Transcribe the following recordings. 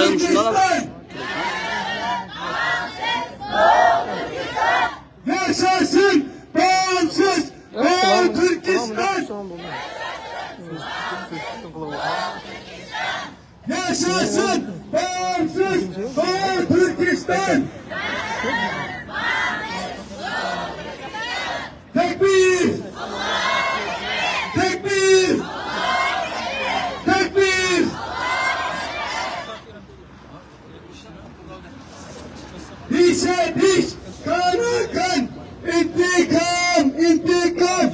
alalım şundan al. Yaşasın bağımsız Doğu Türkistan. Yaşasın bağımsız Doğu Türkistan. Tekbir! Tekbir! Tekbir! Dişe diş, kana kan, intikam, intikam.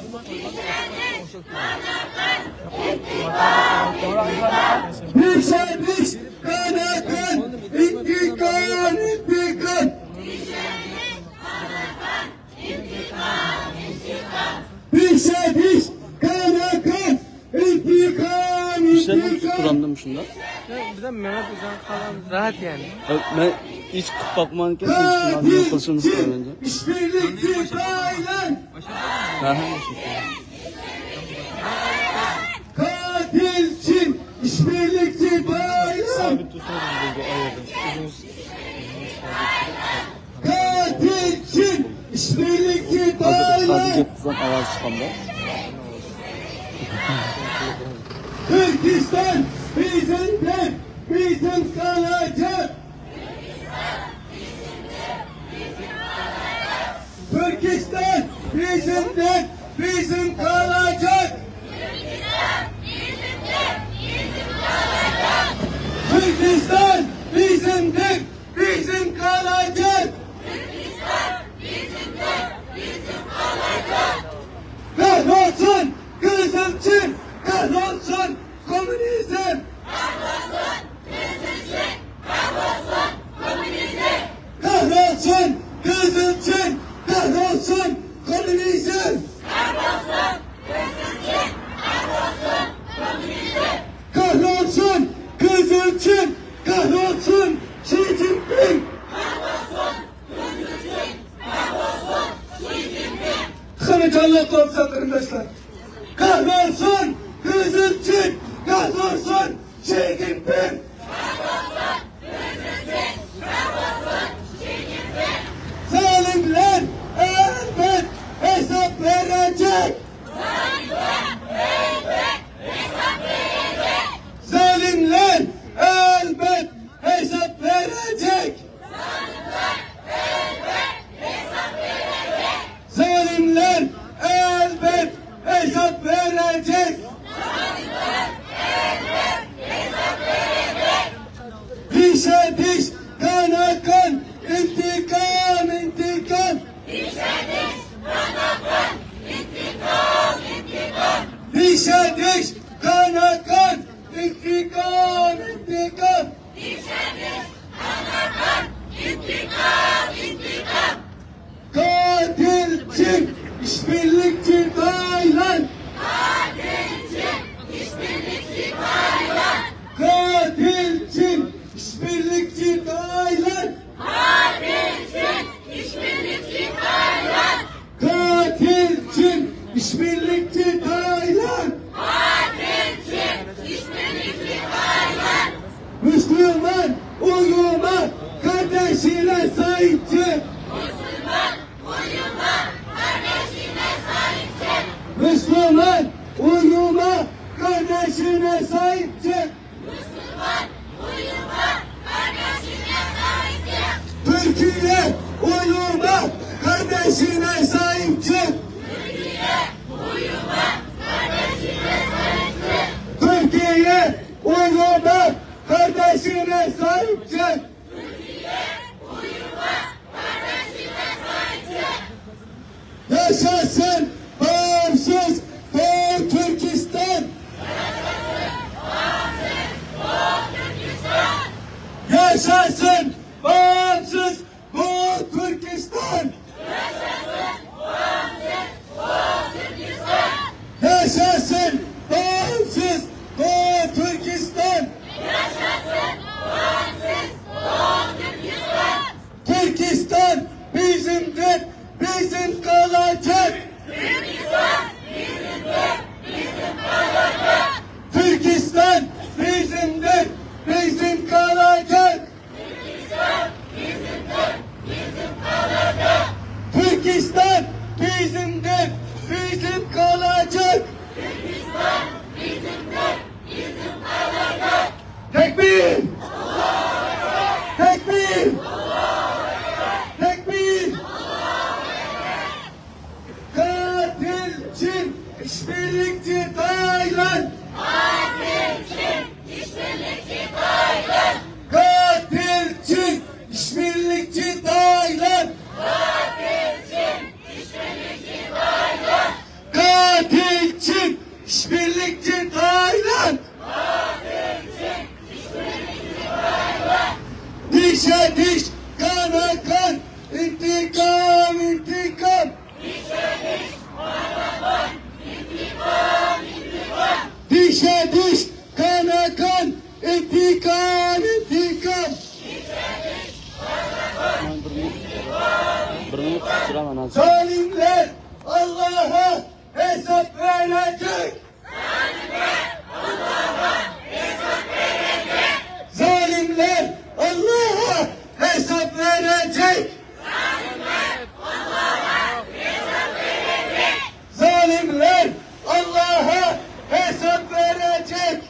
Dişe diş, kana kan, intikam, intikam. Dişe diş, kana kan, intikam, Sen mi intikam. tutturandım şundan? Bir de Mehmet Hocam falan rahat yani. Ben hiç bakmanı kesmemiştim abi. Yapılsın istedim önce. İşbirlikçi Taylan. Katil Çin, işbirlikçi Taylan. Katil Çin, işbirlikçi Taylan. Azıcık kızdan avaz çıkanlar. Türkistan bizimdir, bizim kalacak. Türkistan bizimdir, bizim kalacak. Türkistan bizimdir, bizim kalacak. Kahrolsun kızım Çin, kahrolsun komünizm. Kahrolsun kızım Çin, kahrolsun komünizm. Kahrolsun kızım Çin, kahrolsun Xi Jinping. Kılıçallah kopsa arkadaşlar. Kahrolsun kızım Çin, kahrolsun Xi Jinping. Zalimler elbet hesap verecek. Zalimler elbet hesap verecek. Zalimler elbet hesap verecek. Dişe diş, kana kan, intikam, intikam. Dişe diş, kana kan, intikam, intikam. Katil Çin, işbirlikçi Taylan. Katil Çin, işbirlikçi Taylan. Katil Çin, işbirlikçi Taylan. Müslüman uyuma, kardeşine sahip çık. Müslüman uyuma, kardeşine sahip çık. Türkiye uyuma, kardeşine sahip çık. Türkiye uyuma, kardeşine sahip çık. Yaşasın bağımsız Doğu Türkistan. Yaşasın bağımsız Doğu Türkistan. Yaşasın bağımsız Doğu Türkistan. Türkistan bizimdir, bizim kalacak. Türkistan bizimdir, bizim kalacak. Dişe diş, kana kan, intikam, intikam. Dişe diş, kana kan, intikam, intikam. Burnunu tutturamam az. Zalimler Allah'a hesap verecek. Zalimler Allah'a hesap verecek. Zalimler Allah'a hesap verecek.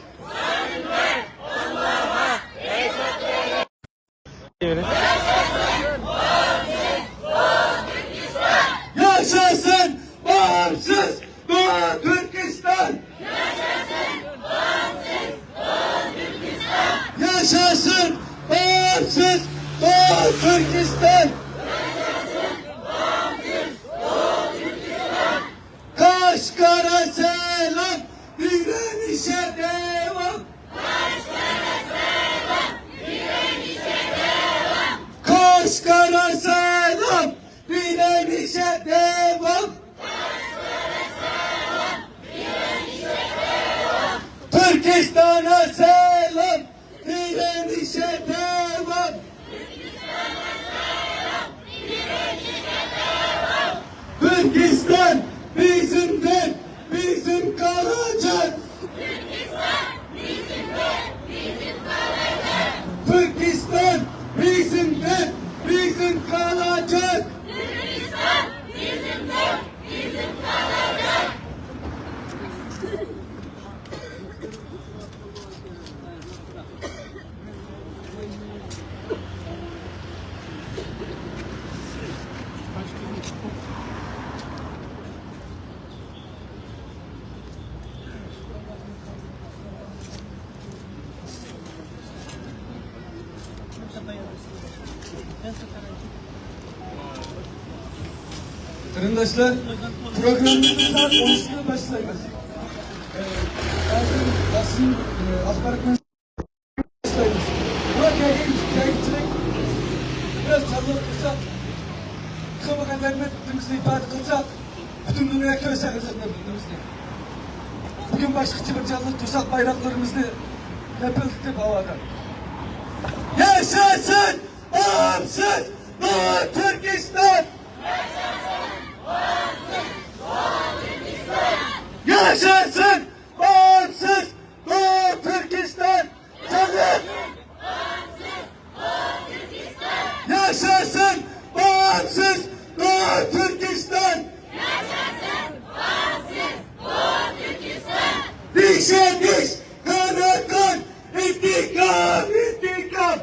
Yaşasın bağımsız Doğu Türkistan. Yaşasın bağımsız Doğu Türkistan. Kaşgar'a selam, direnişe devam. Kaşgar'a selam, direnişe devam. Türkistan'a selam, direnişe devam. Türkistan bizimdir, bizim kalacak. Türkistan bizimdir, bizim kalacak. Arkadaşlar, programımızı saat 13'te başlayacağız. Basın akbaratını başlayacağız. Buna yayıncılık biraz canlı tutsak, kamuoyu vermediğimizi ifade kılsak, bütün dünyaya köse kılacaklarımızı. Bugün başka bir canlı tutsak bayraklarımızı yapıldık havada. Yaşasın bağımsız Doğu Türkistan! Yaşasın bağımsız Doğu Türkistan! Canım! Yaşasın bağımsız Doğu Türkistan! Dişe diş, kana kan, intikam, intikam!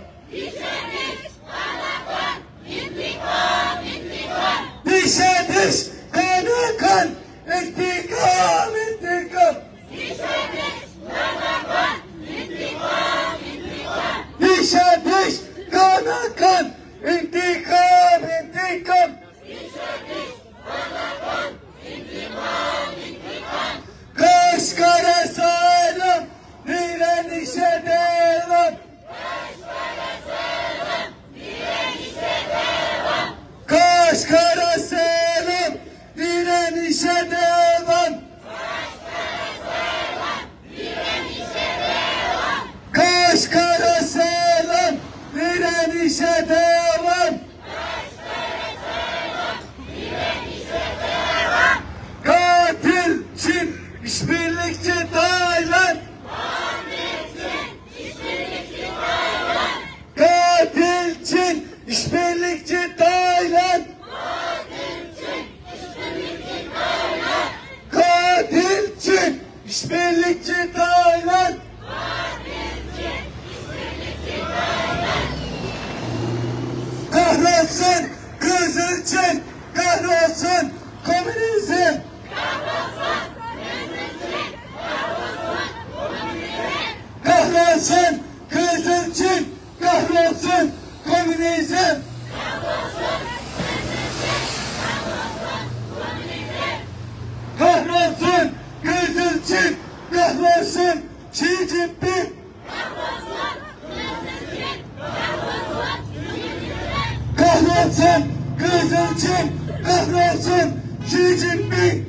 Dişe diş, kana kan, intikam, intikam! Dişe diş, kana kan, intikam, intikam! Kaşgar'a selam, direnişe devam. Kaşgar'a selam, direnişe devam. Kaşgar'a selam, direnişe devam. Katil Çin, işbirlikçi Tayland. Katil Çin, işbirlikçi Tayland. Katil Çin, işbirlikçi Tayland. Kahrolsun Kızıl Çin, kahrolsun komünizm. Kahrolsun Kızıl Çin, kahrolsun komünizm. Kahrolsun Kızıl Çin, kahrolsun Xi Jinping. kahrolsun Kızılçin, kahrolsun Xi Jinping.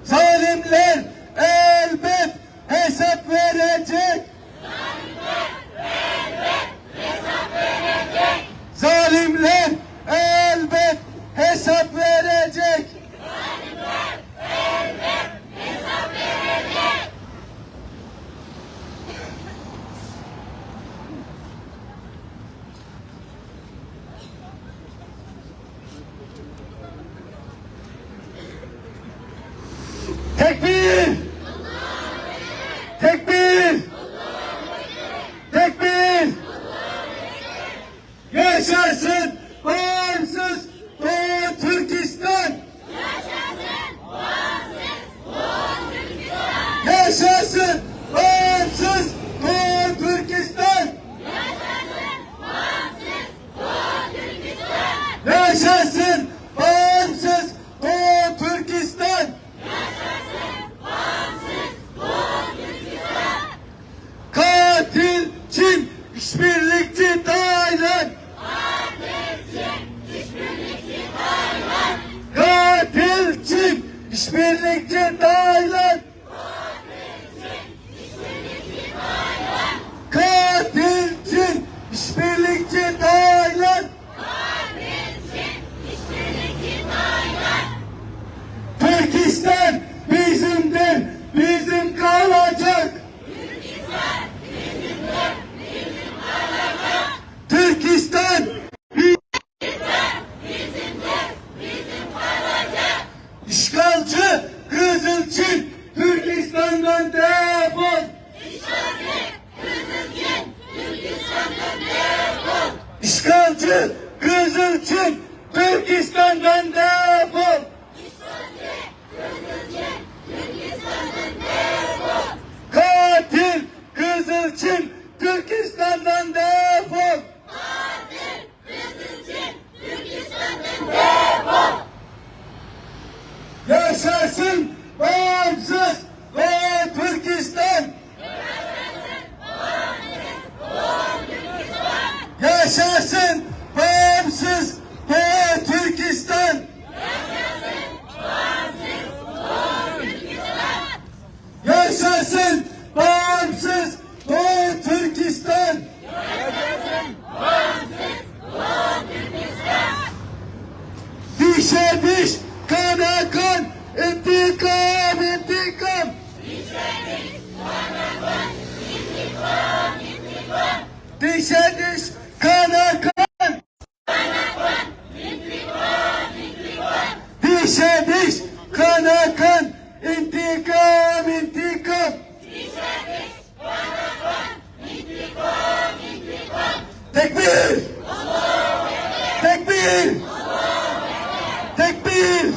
Zalimler elbet hesap verecek. Zalimler elbet hesap verecek. Tekbir! Tekbir! Tekbir! Yaşasın bağımsız Doğu Türkistan! Yaşasın bağımsız Doğu Türkistan! Yaşasın bağımsız Doğu Türkistan! Katil Çin, işbirlikçi Tayland! Katil Çin, işbirlikçi Tayland! Katil Çin, işbirlikçi Tayland! Türkistan bizimdir, bizim kalacak! Türkistan İşgalci Kızılçin Türkistan'dan defol! İşgalci Kızılçin Türkistan'dan defol! Katil Kızılçin Türkistan'dan defol! Yaşasın bağımsız Doğu Türkistan! Yaşasın bağımsız Doğu Türkistan! Yaşasın bağımsız Doğu Türkistan! Dişe diş, kana kan, intikam, intikam! Dişe diş, kana kan! Dişe diş, kana kan, intikam, intikam! Tekbir! Tekbir! Tekbir!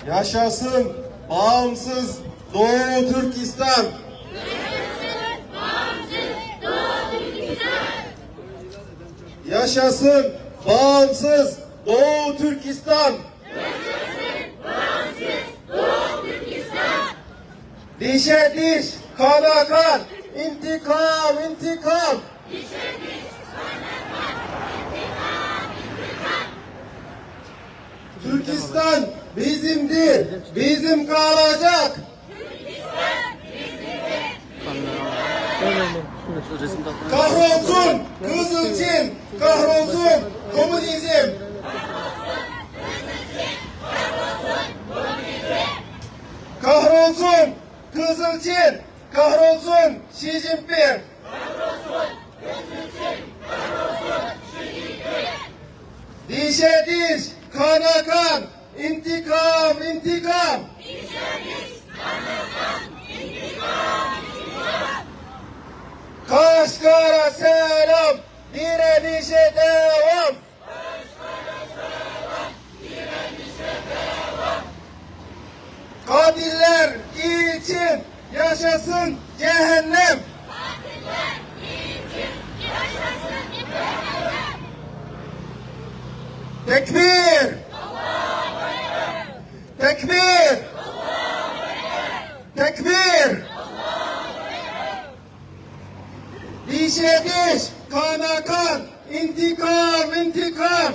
Yaşasın bağımsız Doğu Türkistan! Yaşasın bağımsız Doğu Türkistan! Dişe diş, kana kan, intikam, intikam! Türkistan bizimdir, bizim kalacak. Kahrolsun Kızılçin, kahrolsun komünizm. Kahrolsun Kızılçin, kahrolsun Xi Jinping. dişe diş, kana kan, intikam, intikam. Kaşgar'a selam, direnişe devam. Katiller için yaşasın cehennem. Tekbir! Tekbir! Tekbir! Dişe diş, kana kan, intikam, intikam.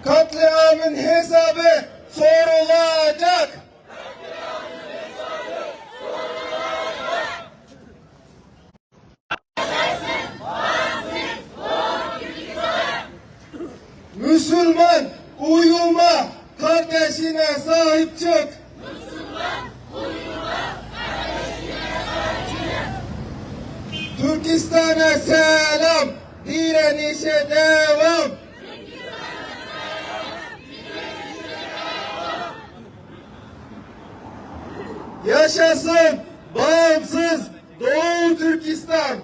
Katliamın hesabı sorulacak. Müslüman uyuma, kardeşine sahip çık. Türkistan'a selam, direnişe devam. Yaşasın bağımsız Doğu Türkistan.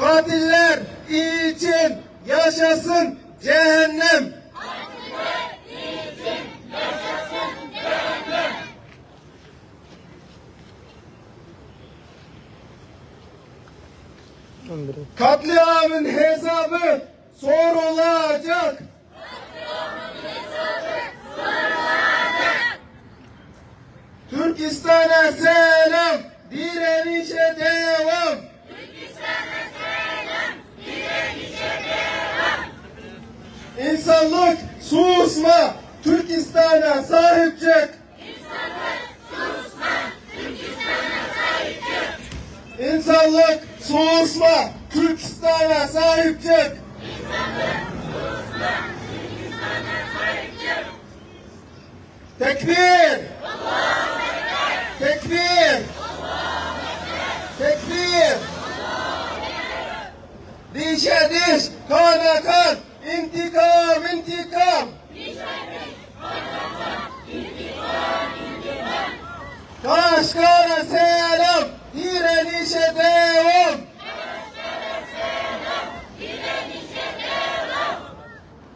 Katiller için yaşasın cehennem. Katliamın hesabı sorulacak. Türkistan'a selam, direnişe devam. İnsanlık susma, Türkistan'a sahip çık. İnsanlık susma, Türkistan'a sahip çık. Tekbir! Tekbir! Tekbir! Dişe diş, kana kan, intikam, intikam. Kaşgar'a selam, direnişe devam.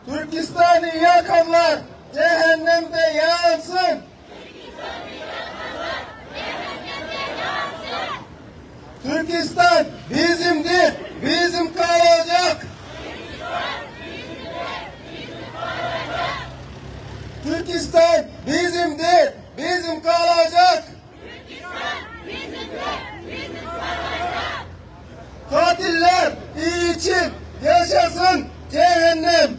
Türkistan'ı yakanlar cehennemde yansın. Türkistan bizimdir, bizim kalacak. Türkistan bizimdir, bizim kalacak. Katiller için yaşasın cehennem.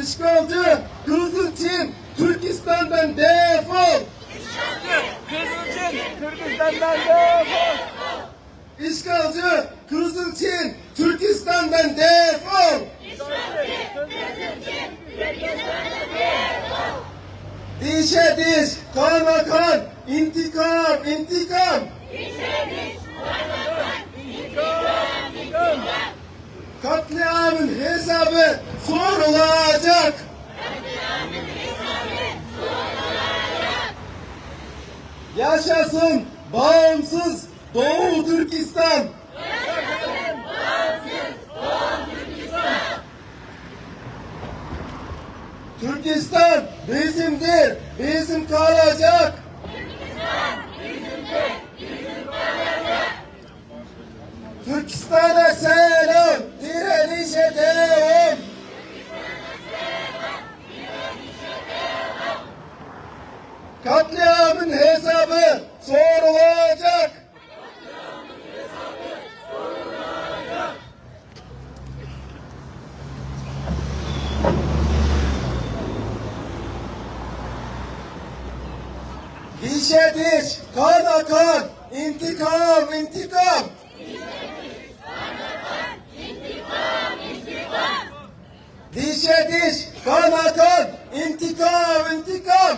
İşgalci Kızılçin Türkistan'dan defol. Türkistan'dan defol. İşgalci Kızılçin Türkistan'dan defol. Dişe diş, kana kan, intikam, intikam. Katliamın hesabı sorulacak. Yaşasın bağımsız Doğu Türkistan. Türkistan bizimdir, bizim kalacak. Türkistan'a selam, direnişe devam. Katliamın hesabı sorulacak. Dişe diş, kana kan, intikam, intikam. Dişe diş, kana kan, İntikam, intikam.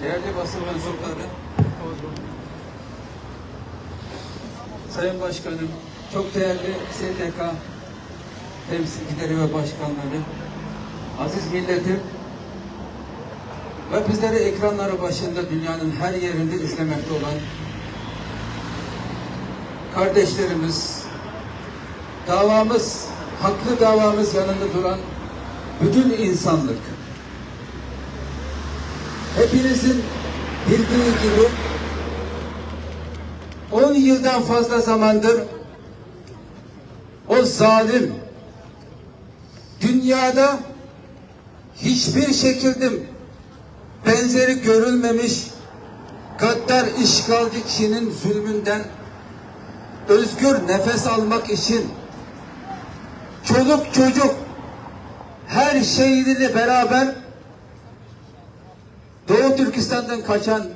Değerli basın mensupları, Sayın Başkanım, çok değerli STK temsilcileri ve başkanları, aziz milletim ve bizleri ekranları başında dünyanın her yerinde izlemekte olan kardeşlerimiz, davamız, haklı davamız yanında duran bütün insanlık. Hepinizin bildiği gibi 10 yıldan fazla zamandır o zalim dünyada hiçbir şekilde benzeri görülmemiş gaddar işgalci Çin'in zulmünden özgür nefes almak için çoluk çocuk her şeyiyle beraber Doğu Türkistan'dan kaçan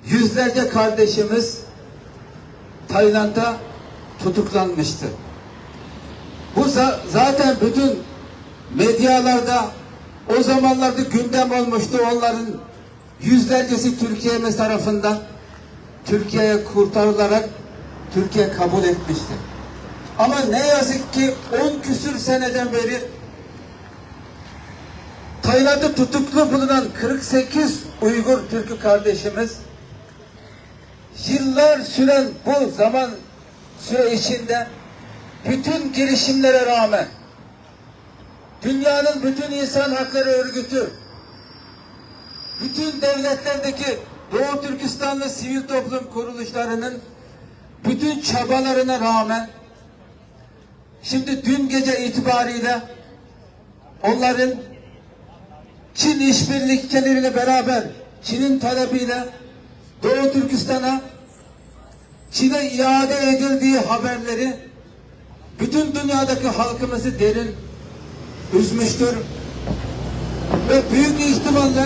yüzlerce kardeşimiz Tayland'da tutuklanmıştı. Bu zaten bütün medyalarda o zamanlarda gündem olmuştu. Onların yüzlercesi Türkiye'miz tarafından Türkiye'ye kurtarılarak Türkiye kabul etmişti. Ama ne yazık ki 10 küsür seneden beri Tayland'da tutuklu bulunan 48 Uygur Türk'ü kardeşimiz yıllar süren bu zaman süre içinde bütün girişimlere rağmen dünyanın bütün insan hakları örgütü, bütün devletlerdeki Doğu Türkistanlı sivil toplum kuruluşlarının bütün çabalarına rağmen şimdi dün gece itibariyle onların Çin işbirlikleriyle beraber Çin'in talebiyle Doğu Türkistan'a Çin'e iade edildiği haberleri bütün dünyadaki halkımızı derin üzmüştür. Ve büyük ihtimalle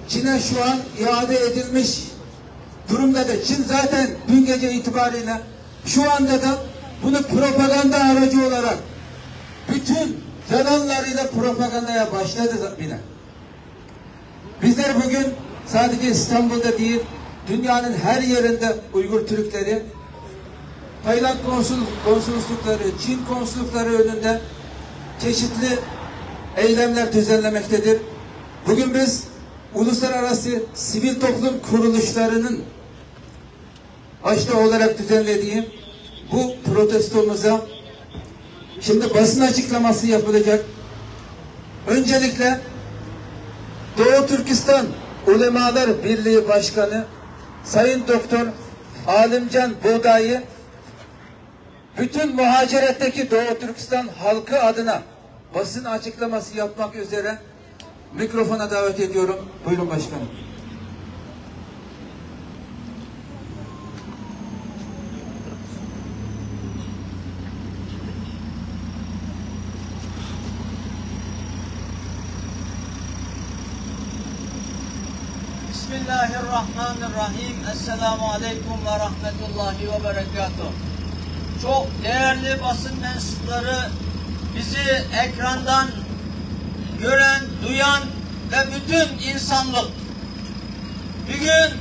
Çin'e şu an iade edilmiş durumda da Çin zaten dün gece itibariyle şu anda da bunu propaganda aracı olarak bütün yalanlarıyla propagandaya başladı bile. Bizler bugün sadece İstanbul'da değil, dünyanın her yerinde Uygur Türkleri, Tayland konsoloslukları, Çin konsoloslukları önünde çeşitli eylemler düzenlemektedir. Bugün biz uluslararası sivil toplum kuruluşlarının başta olarak düzenlediği bu protestomuza şimdi basın açıklaması yapılacak. Öncelikle Doğu Türkistan Ulemalar Birliği Başkanı Sayın Doktor Alimcan Buğday'ı bütün muhaciretteki Doğu Türkistan halkı adına basın açıklaması yapmak üzere mikrofona davet ediyorum. Buyurun başkanım. Bismillahirrahmanirrahim. Esselamu aleyküm ve rahmetullahi ve berekatuhu. Çok değerli basın mensupları, bizi ekrandan gören, duyan ve bütün insanlık. Bugün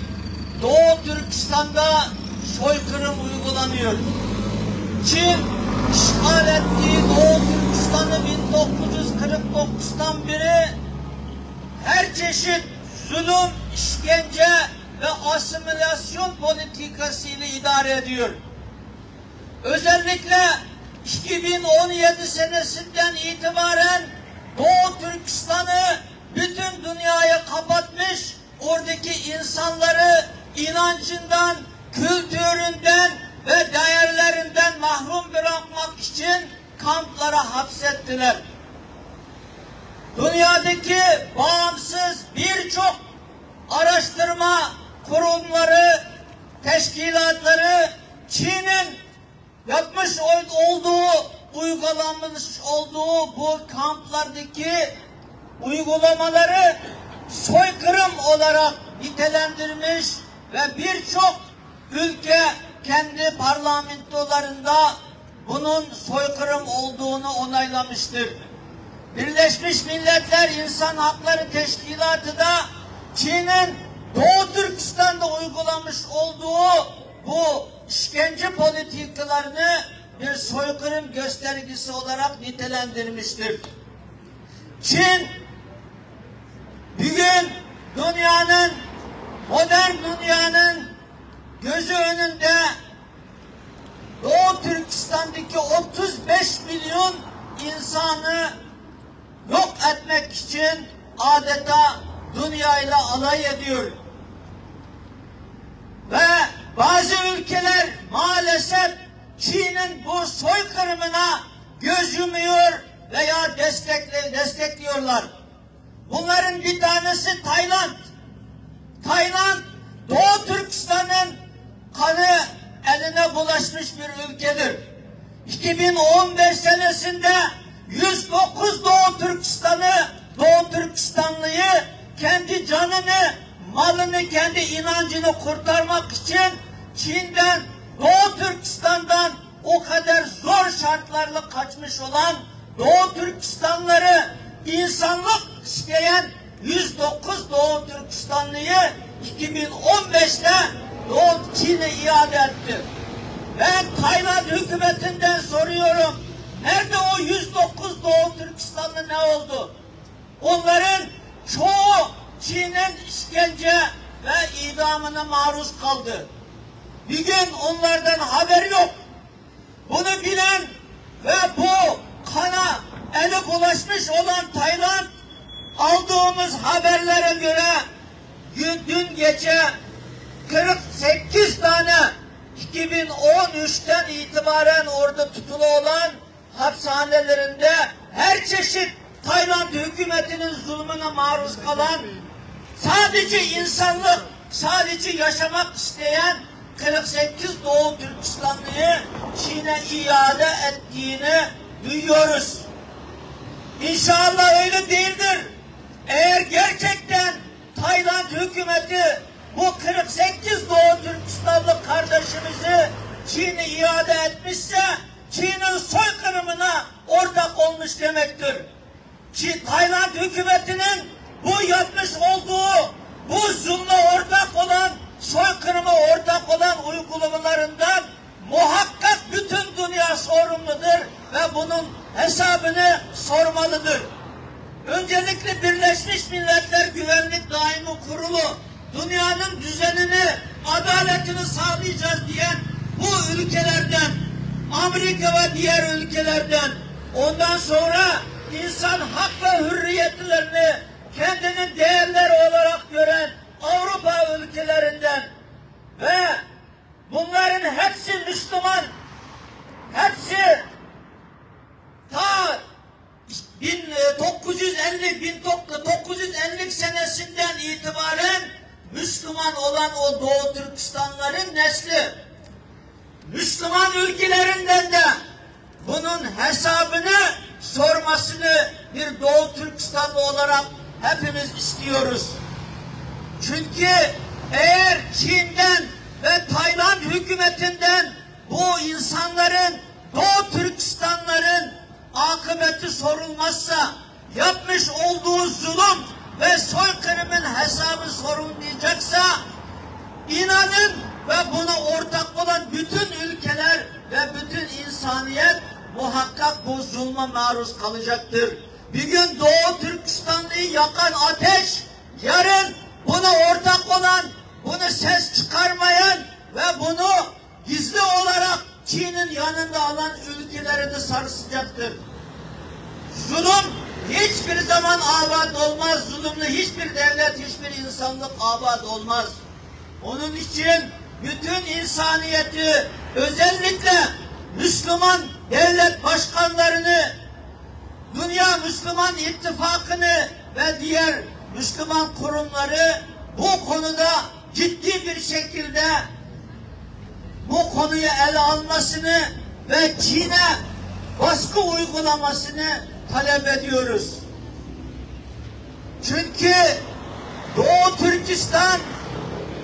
Doğu Türkistan'da soykırım uygulanıyor. Çin işgal ettiği Doğu Türkistan'ı 1949'dan beri her çeşit zulüm, işkence ve asimilasyon politikasıyla idare ediyor. Özellikle 2017 senesinden itibaren Doğu Türkistan'ı bütün dünyaya kapatmış, oradaki insanları inancından, kültüründen ve değerlerinden mahrum bırakmak için kamplara hapsettiler. Dünyadaki bağımsız birçok araştırma kurumları, teşkilatları Çin'in yapmış olduğu, uygulanmış olduğu bu kamplardaki uygulamaları soykırım olarak nitelendirmiş ve birçok ülke kendi parlamentolarında bunun soykırım olduğunu onaylamıştır. Birleşmiş Milletler İnsan Hakları Teşkilatı da Çin'in Doğu Türkistan'da uygulamış olduğu bu işkence politikalarını bir soykırım göstergesi olarak nitelendirmiştir. Çin bugün dünyanın, modern dünyanın gözü önünde Doğu Türkistan'daki 35 milyon insanı yok etmek için adeta dünyayla alay ediyor. Ve bazı ülkeler maalesef Çin'in bu soykırımına göz yumuyor veya destekliyorlar. Bunların bir tanesi Tayland. Tayland, Doğu Türkistan'ın kanı eline bulaşmış bir ülkedir. 2015 senesinde 109 Doğu Türkistanlıyı kendi canını, malını, kendi inancını kurtarmak için Çin'den, Doğu Türkistan'dan o kadar zor şartlarla kaçmış olan Doğu Türkistanlıları insanlık isteyen 109 Doğu Türkistanlıyı 2015'te Doğu Çin'e iade etti. Ben Tayland hükümetinden soruyorum. Nerede o 109 Doğu Türkistanlı, ne oldu? Onların çoğu Çin'in işkence ve idamına maruz kaldı. Bir gün onlardan haber yok. Bunu bilen ve bu kana eli bulaşmış olan Tayland, aldığımız haberlere göre dün gece 48 tane 2013'ten itibaren orada tutulu olan hapishanelerinde her çeşit Tayland hükümetinin zulmüne maruz kalan, sadece insanlık, sadece yaşamak isteyen 48 Doğu Türkistanlıyı Çin'e iade ettiğini duyuyoruz. İnşallah öyle değildir. Eğer gerçekten Tayland hükümeti bu 48 Doğu Türkistanlı kardeşimizi Çin'e iade etmişse Çin'in soykırımına ortak olmuş demektir. Tayland hükümetinin bu yapmış olduğu, bu zulme ortak olan, soykırıma ortak olan uygulamalarından muhakkak bütün dünya sorumludur ve bunun hesabını sormalıdır. Öncelikle Birleşmiş Milletler Güvenlik Daimi Kurulu dünyanın düzenini, adaletini sağlayacağız diyen bu ülkelerden, Amerika ve diğer ülkelerden, ondan sonra insan hak ve hürriyetlerini kendinin değerleri olarak gören Avrupa ülkelerinden ve bunların hepsi Müslüman, hepsi ta 1950 senesinden itibaren Müslüman olan o Doğu Türkistanların nesli. Müslüman ülkelerinden de bunun hesabını sormasını bir Doğu Türkistanlı olarak hepimiz istiyoruz. Çünkü eğer Çin'den ve Tayland hükümetinden bu insanların, Doğu Türkistanların akıbeti sorulmazsa, yapmış olduğu zulüm ve soykırımın hesabı sorulmayacaksa, inanın ve buna ortak olan bütün ülkeler ve bütün insaniyet muhakkak bu zulme maruz kalacaktır. Bir gün Doğu Türkistanlı'yı yakan ateş, yarın buna ortak olan, bunu ses çıkarmayan ve bunu gizli olarak Çin'in yanında alan ülkeleri de sarsıcaktır. Zulüm hiçbir zaman abad olmaz. Zulümlü hiçbir devlet, hiçbir insanlık abad olmaz. Onun için bütün insaniyeti, özellikle Müslüman devlet başkanlarını, Dünya Müslüman İttifakı'nı ve diğer Müslüman kurumları bu konuda ciddi bir şekilde bu konuyu ele almasını ve Çin'e baskı uygulamasını talep ediyoruz. Çünkü Doğu Türkistan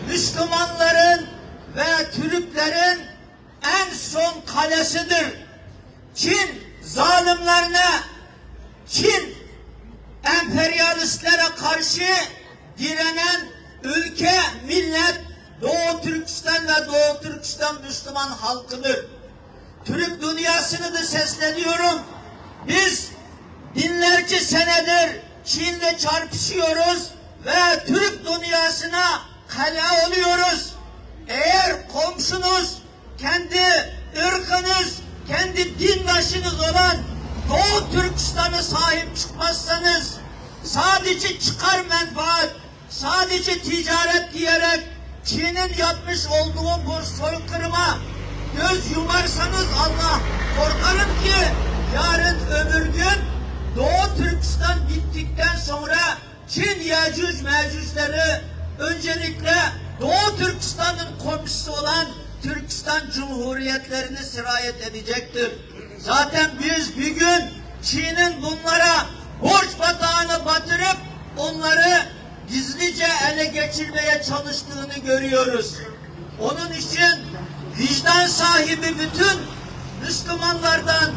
Müslümanların ve Türklerin en son kalesidir. Çin zalimlerine, Çin emperyalistlere karşı direnen ülke, millet Doğu Türkistan ve Doğu Türkistan Müslüman halkıdır. Türk dünyasını da sesleniyorum. Biz binlerce senedir Çin'le çarpışıyoruz ve Türk dünyasına kale oluyoruz. Eğer komşunuz, kendi ırkınız, kendi dindaşınız olan Doğu Türkistan'a sahip çıkmazsanız, sadece çıkar menfaat, sadece ticaret diyerek Çin'in yapmış olduğu bu soykırıma göz yumarsanız Allah, korkarım ki yarın öbür gün Doğu Türkistan bittikten sonra Çin Yecüc Mecücleri öncelikle Doğu Türkistan'ın komşusu olan Türkistan Cumhuriyetlerini sirayet edecektir. Zaten biz bir gün Çin'in bunlara borç batağını batırıp onları gizlice ele geçirmeye çalıştığını görüyoruz. Onun için vicdan sahibi bütün Müslümanlardan,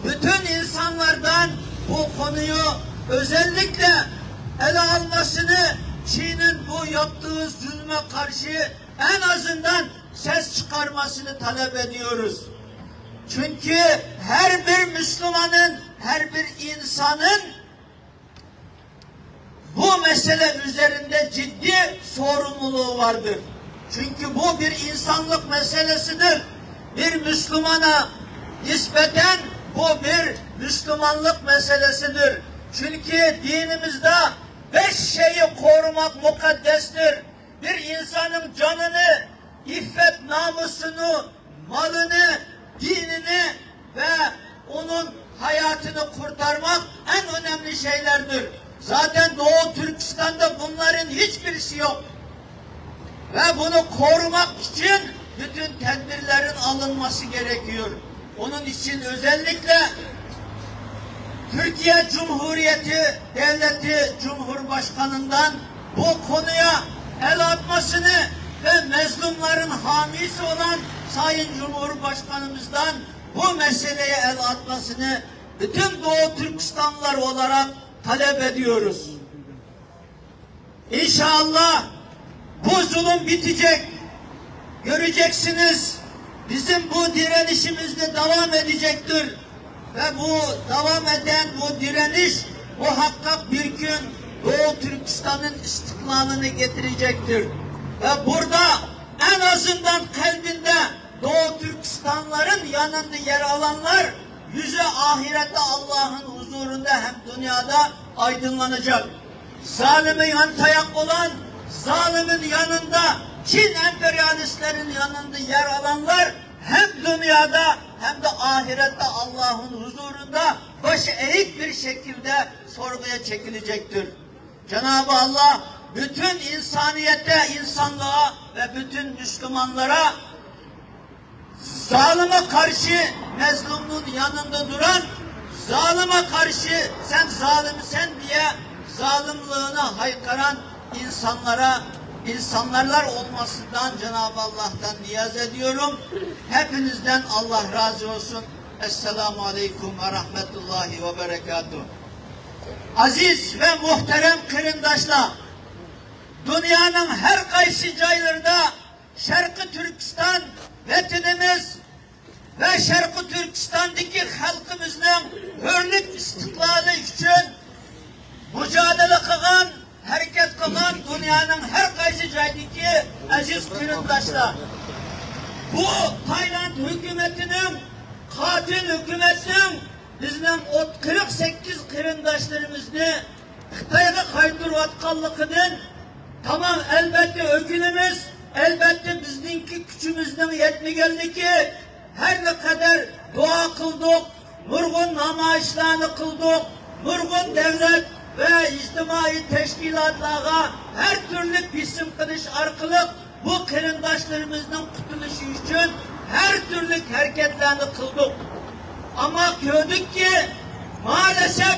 bütün insanlardan bu konuyu özellikle ele almasını, Çin'in bu yaptığı zulme karşı en azından ses çıkarmasını talep ediyoruz. Çünkü her bir Müslümanın, her bir insanın bu mesele üzerinde ciddi sorumluluğu vardır. Çünkü bu bir insanlık meselesidir. Bir Müslümana nispeten bu bir Müslümanlık meselesidir. Çünkü dinimizde 5 şeyi korumak mukaddestir. Bir insanın canını, iffet namusunu, malını, dinini ve onun hayatını kurtarmak en önemli şeylerdir. Zaten Doğu Türkistan'da bunların hiçbirisi yok. Ve bunu korumak için bütün tedbirlerin alınması gerekiyor. Onun için özellikle Türkiye Cumhuriyeti Devleti Cumhurbaşkanı'ndan bu konuya el atmasını ve mezlumların hamisi olan Sayın Cumhurbaşkanımızdan bu meseleye el atmasını bütün Doğu Türkistanlılar olarak talep ediyoruz. İnşallah bu zulüm bitecek. Göreceksiniz, bizim bu direnişimiz de devam edecektir. Ve bu devam eden bu direniş muhakkak bir gün Doğu Türkistan'ın istiklalini getirecektir. Ve burada en azından kalbinde Doğu Türkistanların yanında yer alanlar yüzü ahirette Allah'ın huzurunda hem dünyada aydınlanacak. Zalime yantayak olan, zalimin yanında, Çin emperyalistlerin yanında yer alanlar hem dünyada hem de ahirette Allah'ın huzurunda başı eğik bir şekilde sorguya çekilecektir. Cenab-ı Allah bütün insaniyete, insanlığa ve bütün Müslümanlara zalime karşı mezlumluğun yanında duran, zalime karşı sen zalimsen diye zalimliğine haykıran insanlarlar olmasından Cenab-ı Allah'tan niyaz ediyorum. Hepinizden Allah razı olsun. Esselamu Aleyküm ve Rahmetullahi ve Berekatuhu. Aziz ve muhterem kırındaşlar, dünyanın her kaysi caylarında Şarkı Türkistan vetinimiz ve Şarkı Türkistan'daki halkımızın hürlük istiklali için mücadele kılan, hareket kılan dünya dünyanın her kaysi joydaki aziz kırındaşlar. Bu Tayland hükümetinin, katil hükümetinin bizden 48 kırındaşlarımızını Xitayga qaytırıvatqanlıqıdan tamam elbette ökünümüz, elbette bizninki küçümüzden yetmegenliki her ne kadar dua kıldık, nurgun namayişlerini kıldık, nurgun devlet ve içtimai teşkilatlara her türlü pisim kılış arkalık bu kırındaşlarımızın kurtuluşu için her türlü hareketlerini kıldık. Ama gördük ki maalesef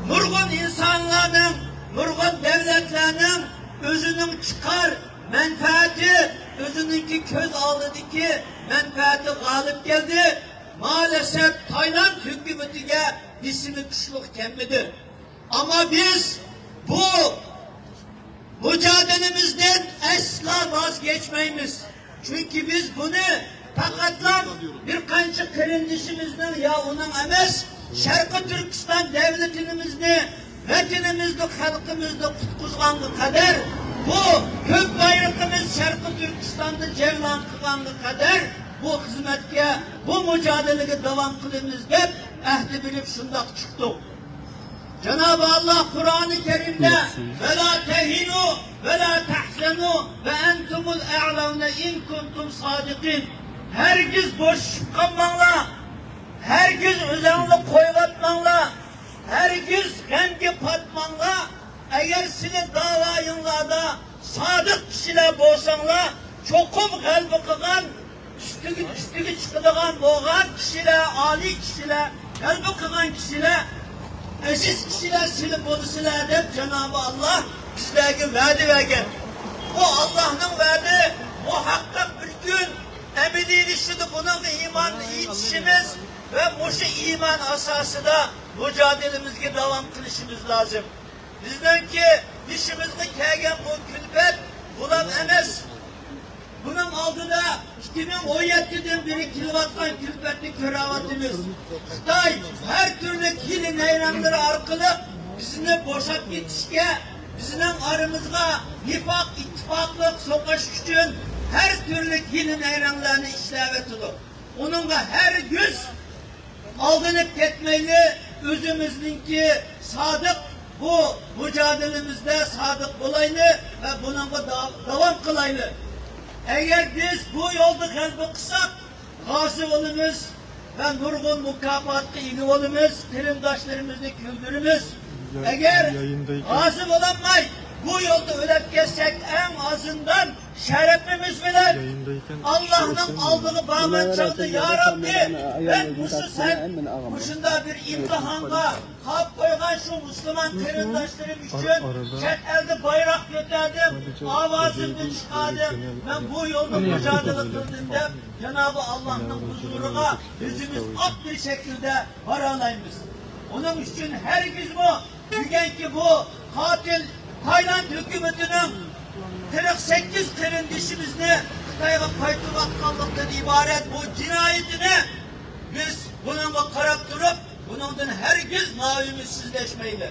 nurgun insanların, nurgun devletlerinin özünün çıkar menfaati, özününki köz aldığındaki menfaati galip geldi. Maalesef Tayland hükümetine ismi kışlık kemmidir. Ama biz bu mücadelemizden asla vazgeçmeyimiz. Çünkü biz bunu takatlan birkaç kırıncışımızdan ya onun emes Şarkı Türkistan devletimizni, vatanimizni, halkimizni kutkuzganlığı kadar bu kök bayrağımız Şarkı Türkistan'da cevlan kılganlığı kadar bu hizmetke, bu mücadeleye devam kılımız dep ehdi bilip şundak çıktık. Cenab-ı Allah Kur'an-ı Kerim'de ve la tehinu ve la tahzenu ve entumul e'lavne in kuntum sadikin. Herkes boş kalmanla, herkes özenli koyvatmanla, herkes rengi patmanla, eğer seni davayınlarda sadık kişiler bolsanlar, çokum kalbi kılan, üstüge çıkıdığan boğan kişiler, ali kişiler, kalbi kılan kişiler, eşit kişiler silip olursular deyip Cenab-ı Allah bizlerge vaadi vergen. Bu Allah'ın vaadi, bu hakka bir gün eminiyle şimdi bunun imanı yetişimiz ve bu iman asası da mücadelemizde devam kılışımız lazım. Bizden ki dişimizde kegen bu külfet bulan emes. Bunun altında 2017'den beri kilvattan külfetli köravatımız. Xitay her türlü kili neyranları arkalık bizimle boşak yetişke, bizden aramızda nifak, ittifaklık sokaş için her türlü kili neyranlarını işlevetili. Onunla her yüz aldanıp gitmeyli özümüzünki sadık bu mücadelemizde sadık olaylı ve bununla devam kılaylı. Eğer biz bu yolda kalbi kısak, gazı olumuz ve nurgun mukafatlı ili olumuz, kırımdaşlarımızı güldürümüz. Eğer gazı olamay, bu yolda ölüp geçsek en azından şerefimiz bilen Allah'ın aldığı bağman çaldı ya Rabbi. Ben kuşunda bir imtihanda kalp koygan şu Müslüman kırımdaşlarım için çet elde bayrak götürdüm, avazımı çıkardım. Ben bu yolda mücadele kıldım de Cenab-ı Allah'ın huzuruna yüzümüz ak bir şekilde varalayımız. Onun için herkes bu, bugün ki bu katil Tayland hükümetinin 48 kırındışımızı Xitayga qaytırıvatqanlıqdan ibaret bu cinayetini biz bununla karab durup bunundan herkes ümitsizleşmeyli.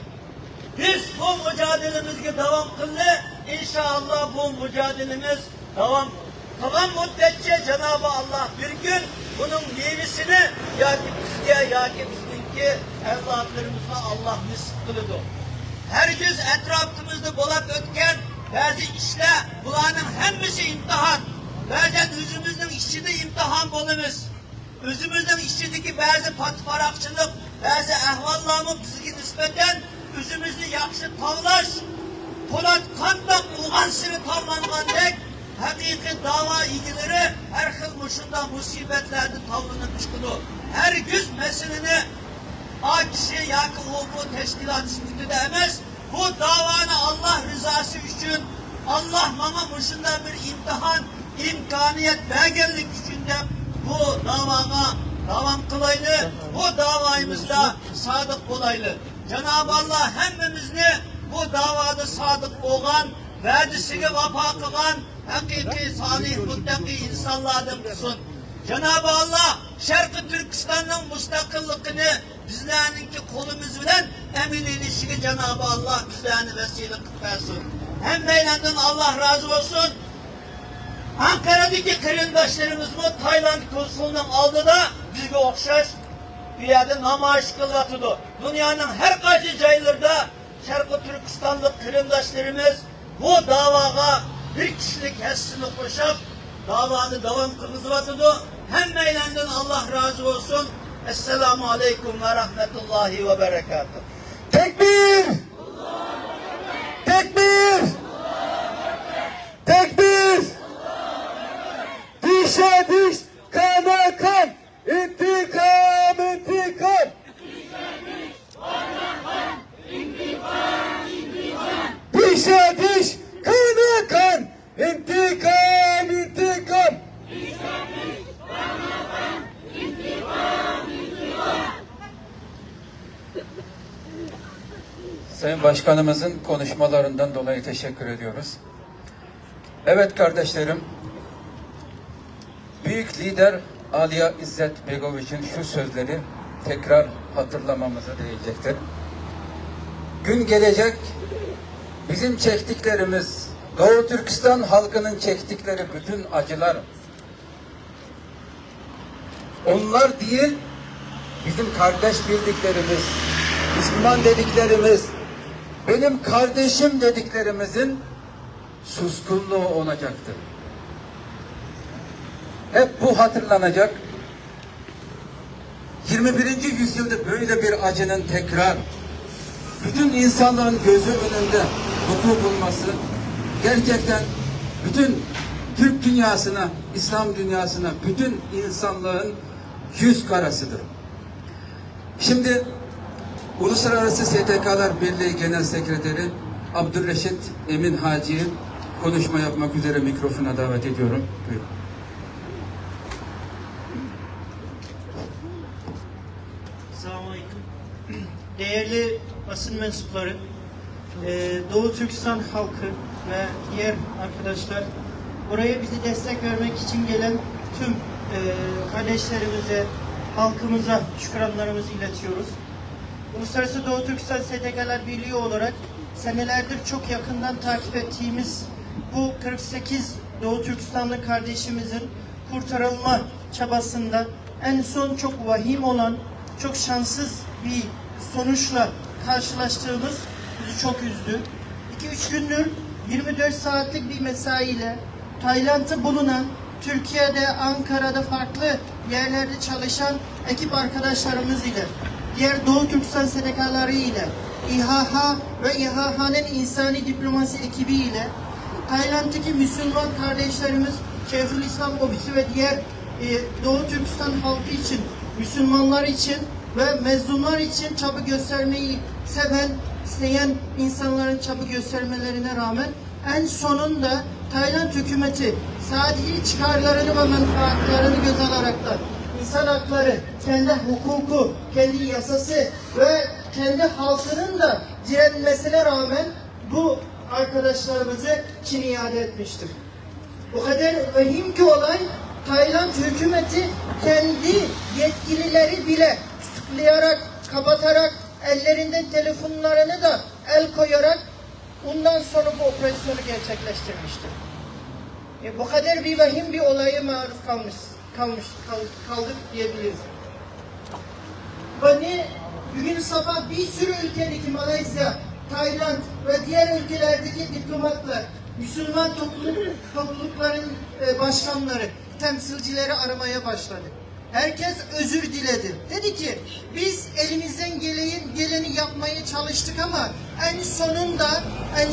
Biz bu mücadelemizge devam kıllı. İnşallah bu mücadelemiz devam müddetçe Cenab-ı Allah bir gün bunun meyvesini ya ki bizge ya ki bizimki evlatlarımıza Allah nisip kılıdı. Herkes etrafımızda bolap ötken bazı işler, bunların hepsi imtihan. Bazen özümüzün işçide imtihan bolumuz. Özümüzün işçideki bazı patparakçılık, bazı ahvallarımız bizge nispeten özümüzü yakşı tavlaş, Polat kandak uğan sırı tavlanğandek, hakiki dava ilgileri her xil muşunda musibetlerde tavlanıp çıkıdı. Her güz meselini a kişi yakı hukuku teşkilat üstünde emez, bu davanı Allah rızası için Allah bana muşunda bir imtihan, imkaniyet belgelik içinde bu davama devam kılaylı, bu davayımızda sadık olaylı. Cenab-ı Allah hemimizni bu davada sadık olan, vadisine vapa kılan, hakiki, salih, muttaki insanlardan kılsın. Cenab-ı Allah Şarkı Türkistan'ın müstakillikini bizlerinki kolumuz bilen emin ilişki Cenab-ı Allah bizlerini vesile kıtversin. hem beylenden Allah razı olsun. Ankara'daki kırındaşlarımız mı Tayland konsolundan aldı da bizge okşaş bir yerde namayiş kılvatıdı. Dünyanın her kaçı cayırlarda Şarkı Türkistanlı kırındaşlarımız bu davaga bir kişilik hessini koşup davada devam kılvatıdı. Hem beylenden Allah razı olsun. Esselamu Aleyküm ve Rahmetullahi ve Berekatuhu. Tekbir! Tekbir! Tekbir! Dişe diş, kana kan, intikam, intikam! Dişe diş, kana kan, intikam, intikam! Sayın Başkanımızın konuşmalarından dolayı teşekkür ediyoruz. Evet kardeşlerim, büyük lider Aliya İzzet Begoviç'in şu sözleri tekrar hatırlamamıza değecektir. Gün gelecek, bizim çektiklerimiz, Doğu Türkistan halkının çektikleri bütün acılar, onlar değil, bizim kardeş bildiklerimiz, Müslüman dediklerimiz, benim kardeşim dediklerimizin suskunluğu olacaktır. Hep bu hatırlanacak. 21. yüzyılda böyle bir acının tekrar bütün insanların gözü önünde vuku bulması gerçekten bütün Türk dünyasına, İslam dünyasına, bütün insanlığın yüz karasıdır. Şimdi Uluslararası STK'lar Birliği Genel Sekreteri Abdülreşit Emin Hacı'yı konuşma yapmak üzere mikrofona davet ediyorum. Buyurun. Selamünaleyküm. Değerli basın mensupları, Doğu Türkistan halkı ve diğer arkadaşlar, buraya bizi destek vermek için gelen tüm kardeşlerimize, halkımıza şükranlarımızı iletiyoruz. Uluslararası Doğu Türkistan STK'lar Birliği olarak senelerdir çok yakından takip ettiğimiz bu 48 Doğu Türkistanlı kardeşimizin kurtarılma çabasında en son çok vahim olan, çok şanssız bir sonuçla karşılaştığımız bizi çok üzdü. 2-3 gündür 24 saatlik bir mesaiyle Tayland'da bulunan, Türkiye'de, Ankara'da farklı yerlerde çalışan ekip arkadaşlarımız ile, diğer Doğu Türkistan STK'ları ile, İHH ve İHH'nın insani diplomasi ekibi ile Tayland'daki Müslüman kardeşlerimiz Şeyhülislam Obisi ve diğer Doğu Türkistan halkı için, Müslümanlar için ve mezunlar için çaba göstermeyi isteyen insanların çaba göstermelerine rağmen en sonunda Tayland hükümeti sadece çıkarlarını ve menfaatlerini göz alaraktan insan hakları, kendi hukuku, kendi yasası ve kendi halkının da direnmesine rağmen bu arkadaşlarımızı Çin'e iade etmiştir. O kadar vahim ki olay, Tayland hükümeti kendi yetkilileri bile tutuklayarak, kapatarak, ellerinden telefonlarını da el koyarak ondan sonra bu operasyonu gerçekleştirmiştir. Bu kadar bir vahim bir olaya maruz kaldık diyebiliriz. Ve bugün sabah bir sürü ülkedeki Malezya, Tayland ve diğer ülkelerdeki diplomatlar, Müslüman toplulukların başkanları, temsilcileri aramaya başladı. Herkes özür diledi. Dedi ki biz elimizden geleni yapmaya çalıştık ama en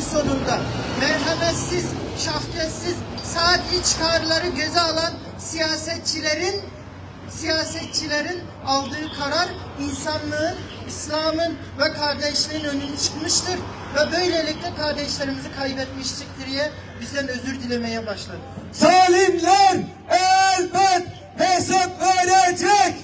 sonunda merhametsiz, şefkatsiz, sadece çıkarları göze alan siyasetçilerin aldığı karar insanlığın, İslam'ın ve kardeşliğin önüne çıkmıştır ve böylelikle kardeşlerimizi kaybetmiştik diye bizden özür dilemeye başladı. Zalimler elbet hesap verecek.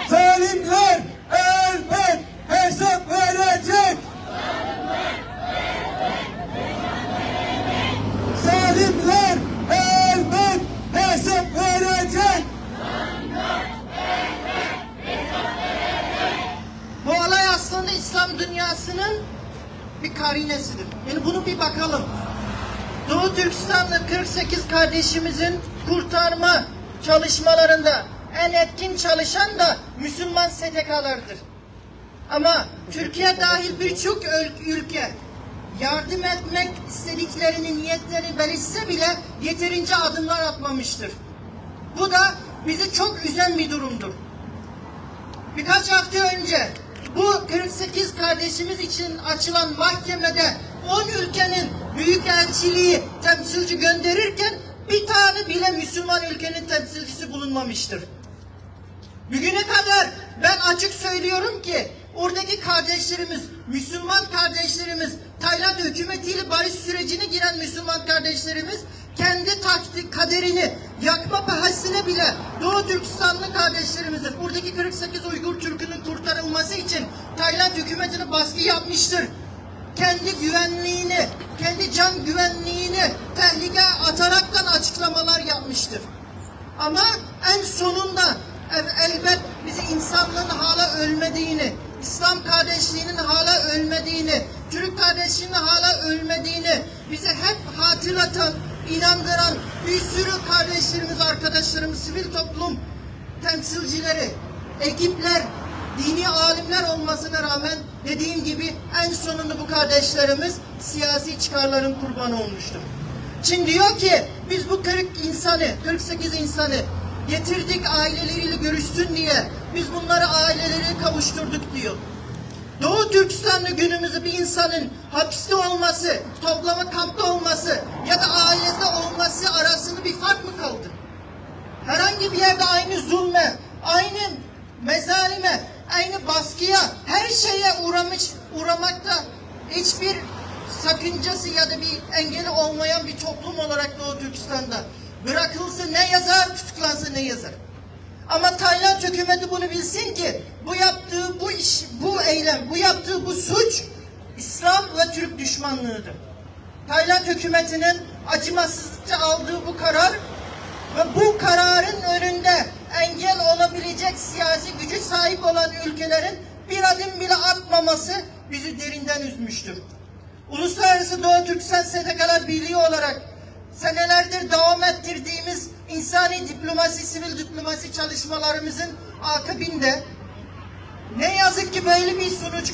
Zalimler elbet hesap verecek. Zalimler elbet hesap verecek. Bu olay aslında İslam İslam dünyasının bir karinesidir. Yani bunu bir bakalım. Doğu Türkistan'da 48 kardeşimizin kurtarma çalışmalarında en etkin çalışan da Müslüman STK'lardır. Ama Türkiye dahil birçok ülke yardım etmek istediklerini, niyetlerini belirtse bile yeterince adımlar atmamıştır. Bu da bizi çok üzen bir durumdur. Birkaç hafta önce bu 48 kardeşimiz için açılan mahkemede 10 ülkenin büyükelçiliği temsilci gönderirken bir tane bile Müslüman ülkenin temsilcisi bulunmamıştır. Bugüne kadar ben açık söylüyorum ki oradaki kardeşlerimiz, Müslüman kardeşlerimiz, Tayland hükümetiyle barış sürecine giren Müslüman kardeşlerimiz kendi kaderini yakma pahasına bile Doğu Türkistanlı kardeşlerimizin, buradaki 48 Uygur Türk'ünün kurtarılması için Tayland hükümetine baskı yapmıştır. Kendi güvenliğini, kendi can güvenliğini tehlikeye ataraktan açıklamalar yapmıştır. Ama en sonunda elbet bizi insanlığın hala ölmediğini, İslam kardeşliğinin hala ölmediğini, Türk kardeşliğinin hala ölmediğini bize hep hatırlatan, inandıran bir sürü kardeşlerimiz, arkadaşlarımız, sivil toplum temsilcileri, ekipler, dini alimler olmasına rağmen dediğim gibi en sonunda bu kardeşlerimiz siyasi çıkarların kurbanı olmuştur. Çin diyor ki biz bu 48 insanı getirdik aileleriyle görüşsün diye. Biz bunları ailelerine kavuşturduk diyor. Doğu Türkistan'da günümüzde bir insanın hapiste olması, toplama kampta olması ya da ailede olması arasında bir fark mı kaldı? Herhangi bir yerde aynı zulme, aynı mezalime, aynı baskıya, her şeye uğramakta hiçbir sakıncası ya da bir engeli olmayan bir toplum olarak Doğu Türkistan'da bırakılsa ne yazar, tutuklansa ne yazar. Ama Tayland hükümeti bunu bilsin ki bu yaptığı bu iş, bu eylem, bu yaptığı bu suç İslam ve Türk düşmanlığıdır. Tayland hükümetinin acımasızlıkça aldığı bu karar ve bu kararın önünde engel olabilecek siyasi gücü sahip olan ülkelerin bir adım bile atmaması bizi derinden üzmüştür. Uluslararası Doğu Türkistan STK'lar Birliği olarak senelerdir devam ettirdiğimiz insani diplomasi, sivil diplomasi çalışmalarımızın akabinde ne yazık ki böyle bir sonucu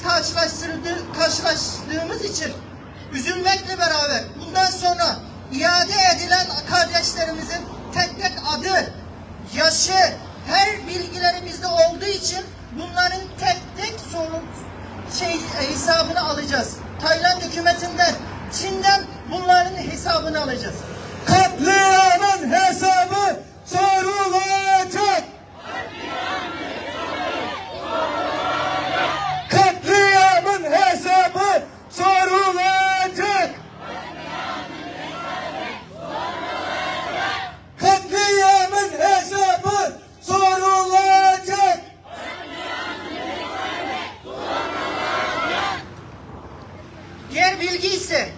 karşılaştığımız için üzülmekle beraber bundan sonra iade edilen kardeşlerimizin tek tek adı, yaşı, her bilgilerimizde olduğu için bunların tek tek hesabını alacağız. Tayland hükümetinden, Çin'den bunların hesabını alacağız. Katliamın hesabı sorulacak. Katliamın hesabı sorulacak. Katliamın hesabı sorulacak. Diğer bilgi ise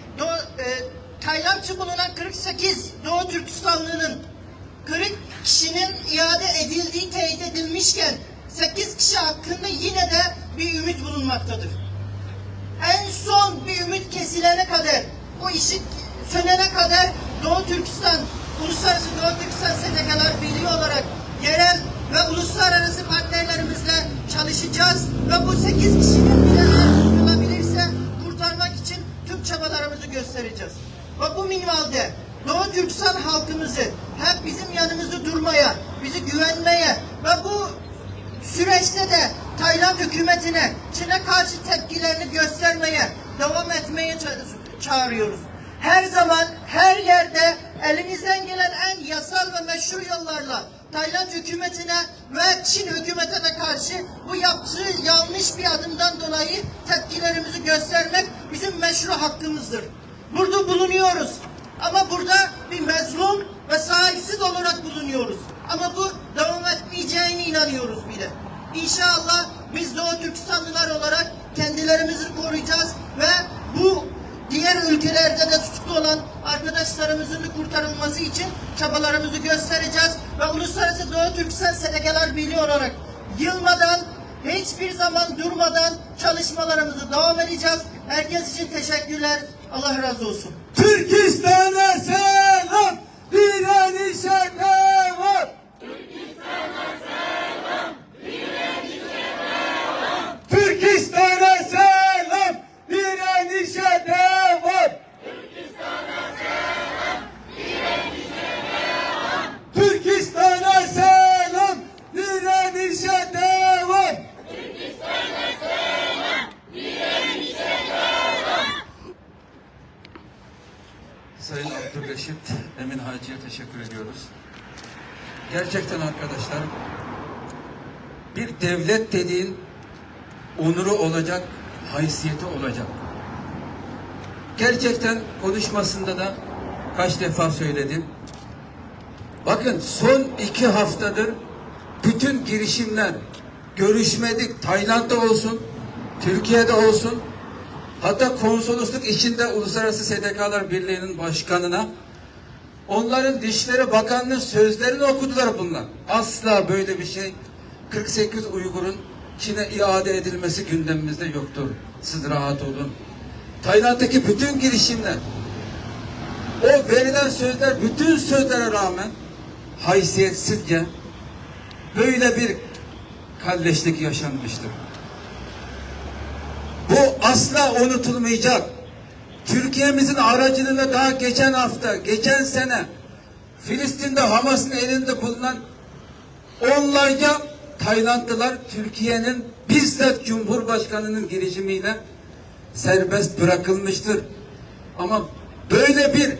Tayland'da bulunan 48 Doğu Türkistanlı'nın 40 kişinin iade edildiği teyit edilmişken 8 kişi hakkında yine de bir ümit bulunmaktadır. En son bir ümit kesilene kadar, o işi sönene kadar Doğu Türkistan, Uluslararası Doğu Türkistan STK'lar Birliği olarak yerel ve uluslararası partnerlerimizle çalışacağız ve bu 8 kişinin bile kurtulabilirse kurtarmak için tüm çabalarımızı göstereceğiz. Ve bu minvalde Doğu Türkistan halkımızı hep bizim yanımızda durmaya, bizi güvenmeye ve bu süreçte de Tayland hükümetine Çin'e karşı tepkilerini göstermeye, devam etmeye çağırıyoruz. Her zaman, her yerde elimizden gelen en yasal ve meşru yollarla Tayland hükümetine ve Çin hükümetine de karşı bu yaptığı yanlış bir adımdan dolayı tepkilerimizi göstermek bizim meşru hakkımızdır. Burada bulunuyoruz. Ama burada bir mezlum ve sahipsiz olarak bulunuyoruz. Ama bu devam etmeyeceğine inanıyoruz bir de. İnşallah biz Doğu Türkistanlılar olarak kendilerimizi koruyacağız ve bu diğer ülkelerde de tutuklu olan arkadaşlarımızın da kurtarılması için çabalarımızı göstereceğiz ve Uluslararası Doğu Türkistan STK'lar Birliği olarak yılmadan, hiç hiçbir zaman durmadan çalışmalarımızı devam edeceğiz. Herkes için teşekkürler. Allah razı olsun. Türkistan'a selam, direnişe devam. Türkistan'a selam, direnişe devam. Türkistan'a selam, direnişe devam. Sayın Abdülreşit Emin Hacı'ya teşekkür ediyoruz. Gerçekten arkadaşlar, bir devlet dediğin onuru olacak, haysiyeti olacak. Gerçekten konuşmasında da kaç defa söyledim. Bakın son 2 haftadır bütün girişimler, görüşmedik, Tayland'da olsun, Türkiye'de olsun, hatta konsolosluk içinde Uluslararası STK'lar Birliği'nin başkanına onların Dışişleri Bakanlığı sözlerini okudular bunlar. Asla böyle bir şey 48 Uygur'un Çin'e iade edilmesi gündemimizde yoktur. Siz rahat olun. Tayland'daki bütün girişimler, o verilen sözler, bütün sözlere rağmen haysiyetsizce böyle bir kalleşlik yaşanmıştır. Bu asla unutulmayacak. Türkiye'mizin aracılığıyla daha geçen hafta, geçen sene Filistin'de Hamas'ın elinde bulunan onlarca Taylandlılar Türkiye'nin bizzat Cumhurbaşkanı'nın girişimiyle serbest bırakılmıştır. Ama böyle bir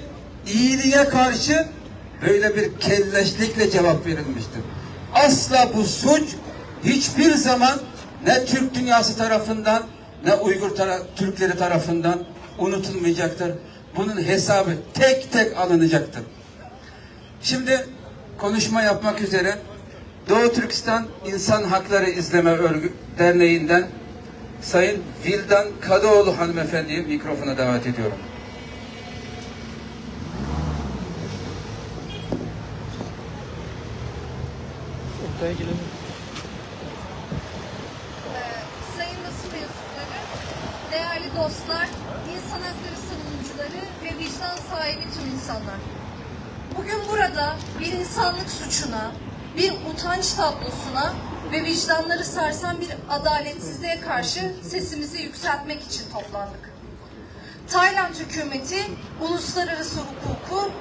iyiliğe karşı böyle bir kelleşlikle cevap verilmiştir. Asla bu suç hiçbir zaman ne Türk dünyası tarafından ne Uygur Türkleri tarafından unutulmayacaktır. Bunun hesabı tek tek alınacaktır. Şimdi konuşma yapmak üzere Doğu Türkistan İnsan Hakları İzleme Derneği'nden Sayın Vildan Kadıoğlu hanımefendiyi mikrofona davet ediyorum. Sayın basın mensupları, değerli dostlar, insan hakları savunucuları ve vicdan sahibi tüm insanlar. Bugün burada bir insanlık suçuna, bir utanç tablosuna ve vicdanları sarsan bir adaletsizliğe karşı sesimizi yükseltmek için toplandık. Tayland hükümeti uluslararası hukuku...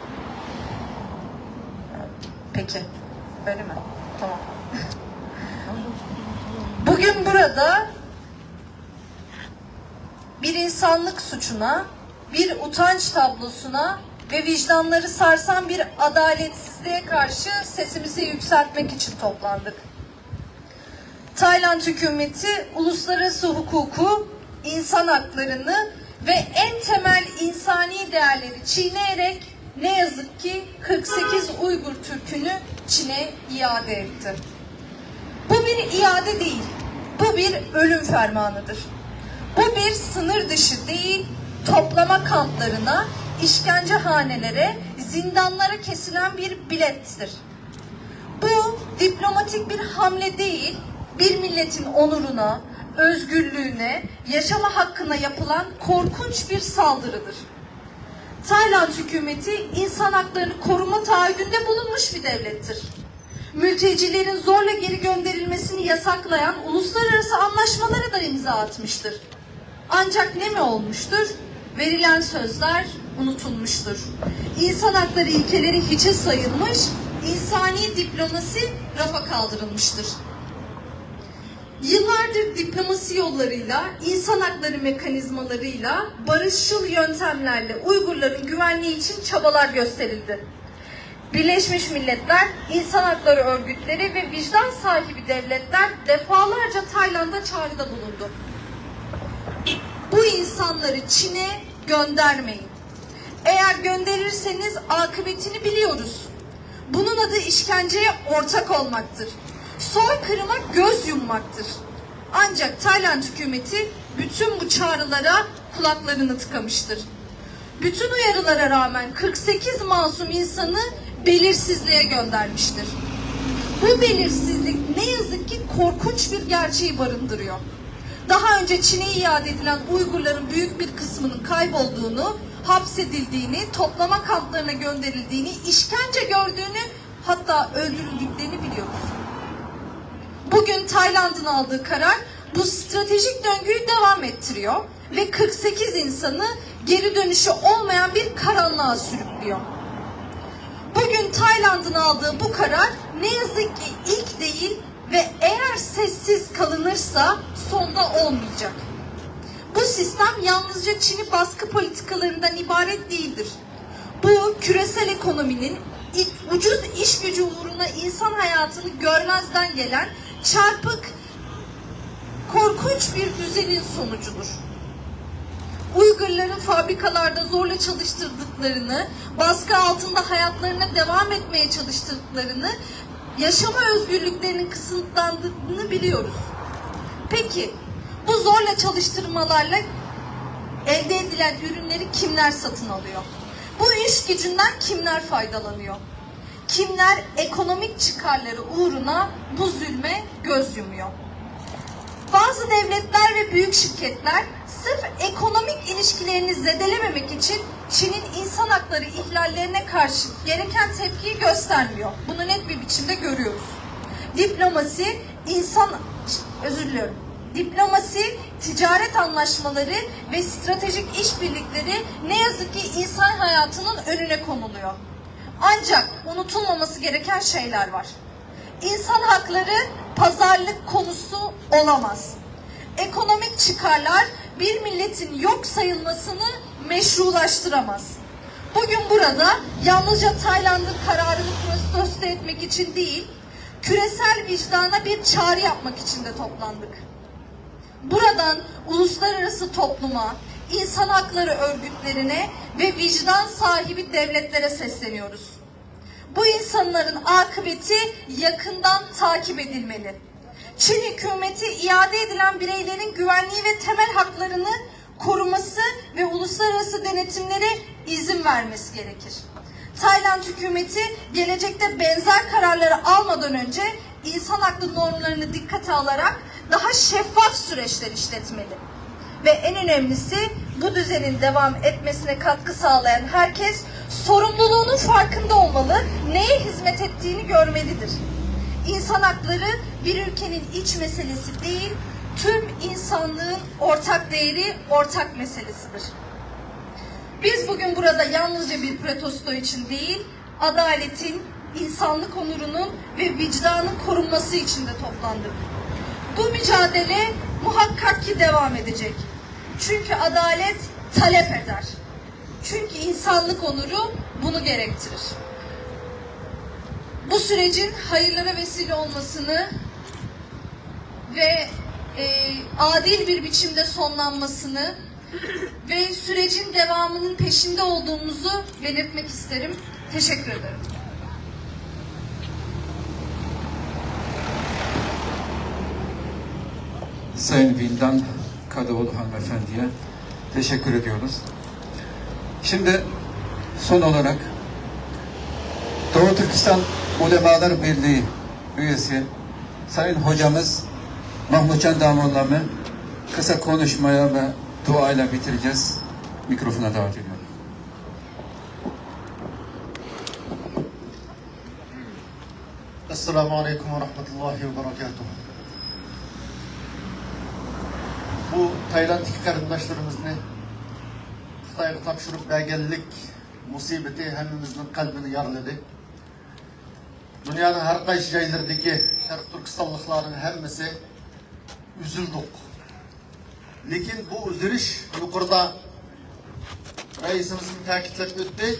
Peki, öyle mi? Tamam. Bugün burada bir insanlık suçuna, bir utanç tablosuna ve vicdanları sarsan bir adaletsizliğe karşı sesimizi yükseltmek için toplandık. Tayland hükümeti uluslararası hukuku, insan haklarını ve en temel insani değerleri çiğneyerek ne yazık ki 48 Uygur Türk'ünü Çin'e iade etti. Bu bir iade değil, bu bir ölüm fermanıdır. Bu bir sınır dışı değil, toplama kamplarına, işkencehanelere, zindanlara kesilen bir bilettir. Bu diplomatik bir hamle değil, bir milletin onuruna, özgürlüğüne, yaşama hakkına yapılan korkunç bir saldırıdır. Tayland hükümeti insan haklarını koruma taahhüdünde bulunmuş bir devlettir. Mültecilerin zorla geri gönderilmesini yasaklayan uluslararası anlaşmalara da imza atmıştır. Ancak ne mi olmuştur? Verilen sözler unutulmuştur. İnsan hakları ilkeleri hiçe sayılmış, insani diplomasi rafa kaldırılmıştır. Yıllardır diplomasi yollarıyla, insan hakları mekanizmalarıyla, barışçıl yöntemlerle Uygurların güvenliği için çabalar gösterildi. Birleşmiş Milletler, insan hakları örgütleri ve vicdan sahibi devletler defalarca Tayland'a çağrıda bulundu. Bu insanları Çin'e göndermeyin. Eğer gönderirseniz akıbetini biliyoruz. Bunun adı işkenceye ortak olmaktır. Soykırıma göz yummaktır. Ancak Tayland hükümeti bütün bu çağrılara kulaklarını tıkamıştır. Bütün uyarılara rağmen 48 masum insanı belirsizliğe göndermiştir. Bu belirsizlik ne yazık ki korkunç bir gerçeği barındırıyor. Daha önce Çin'e iade edilen Uygurların büyük bir kısmının kaybolduğunu, hapsedildiğini, toplama kamplarına gönderildiğini, işkence gördüğünü, hatta öldürüldüklerini biliyoruz. Bugün Tayland'ın aldığı karar bu stratejik döngüyü devam ettiriyor ve 48 insanı geri dönüşü olmayan bir karanlığa sürüklüyor. Bugün Tayland'ın aldığı bu karar ne yazık ki ilk değil ve eğer sessiz kalınırsa sonda olmayacak. Bu sistem yalnızca Çin'i baskı politikalarından ibaret değildir. Bu küresel ekonominin ucuz iş gücü uğruna insan hayatını görmezden gelen çarpık, korkunç bir düzenin sonucudur. Uygurların fabrikalarda zorla çalıştırdıklarını, baskı altında hayatlarına devam etmeye çalıştırdıklarını, yaşama özgürlüklerinin kısıtlandığını biliyoruz. Peki, bu zorla çalıştırmalarla elde edilen ürünleri kimler satın alıyor? Bu iş gücünden kimler faydalanıyor? Kimler ekonomik çıkarları uğruna bu zulme göz yumuyor? Bazı devletler ve büyük şirketler sırf ekonomik ilişkilerini zedelememek için Çin'in insan hakları ihlallerine karşı gereken tepkiyi göstermiyor. Bunu net bir biçimde görüyoruz. Diplomasi, ticaret anlaşmaları ve stratejik işbirlikleri ne yazık ki insan hayatının önüne konuluyor. Ancak unutulmaması gereken şeyler var. İnsan hakları pazarlık konusu olamaz. Ekonomik çıkarlar bir milletin yok sayılmasını meşrulaştıramaz. Bugün burada yalnızca Tayland'ın kararını protesto etmek için değil, küresel vicdana bir çağrı yapmak için de toplandık. Buradan uluslararası topluma, insan hakları örgütlerine ve vicdan sahibi devletlere sesleniyoruz. Bu insanların akıbeti yakından takip edilmeli. Çin hükümeti iade edilen bireylerin güvenliği ve temel haklarını koruması ve uluslararası denetimlere izin vermesi gerekir. Tayland hükümeti gelecekte benzer kararları almadan önce insan hakları normlarını dikkate alarak daha şeffaf süreçler işletmeli. Ve en önemlisi bu düzenin devam etmesine katkı sağlayan herkes sorumluluğunun farkında olmalı, neye hizmet ettiğini görmelidir. İnsan hakları bir ülkenin iç meselesi değil, tüm insanlığın ortak değeri, ortak meselesidir. Biz bugün burada yalnızca bir protesto için değil, adaletin, insanlık onurunun ve vicdanın korunması için de toplandık. Bu mücadele muhakkak ki devam edecek. Çünkü adalet talep eder. Çünkü insanlık onuru bunu gerektirir. Bu sürecin hayırlara vesile olmasını ve adil bir biçimde sonlanmasını ve sürecin devamının peşinde olduğumuzu belirtmek isterim. Teşekkür ederim. Sayın Vildan Kadıoğlu hanımefendiye teşekkür ediyoruz. Şimdi son olarak Doğu Türkistan Ulemalar Birliği üyesi Sayın Hocamız Mahmutcan Damoğlu'nu kısa konuşmaya ve duayla bitireceğiz. Mikrofona davet ediyorum. Esselamu Aleyküm ve Rahmetullahi ve Berekatuhu. Bu Tayland'daki kardeşlerimizle Xitayga tapşırıp belgelik musibeti hemimizin kalbini yaraladı. Dünyanın her kaysi yerlerdeki Şarkı Türkistanlıkların hemmesi üzüldük. Lekin bu üzülüş yukarıda reisimizin ta'kidlep ötdi.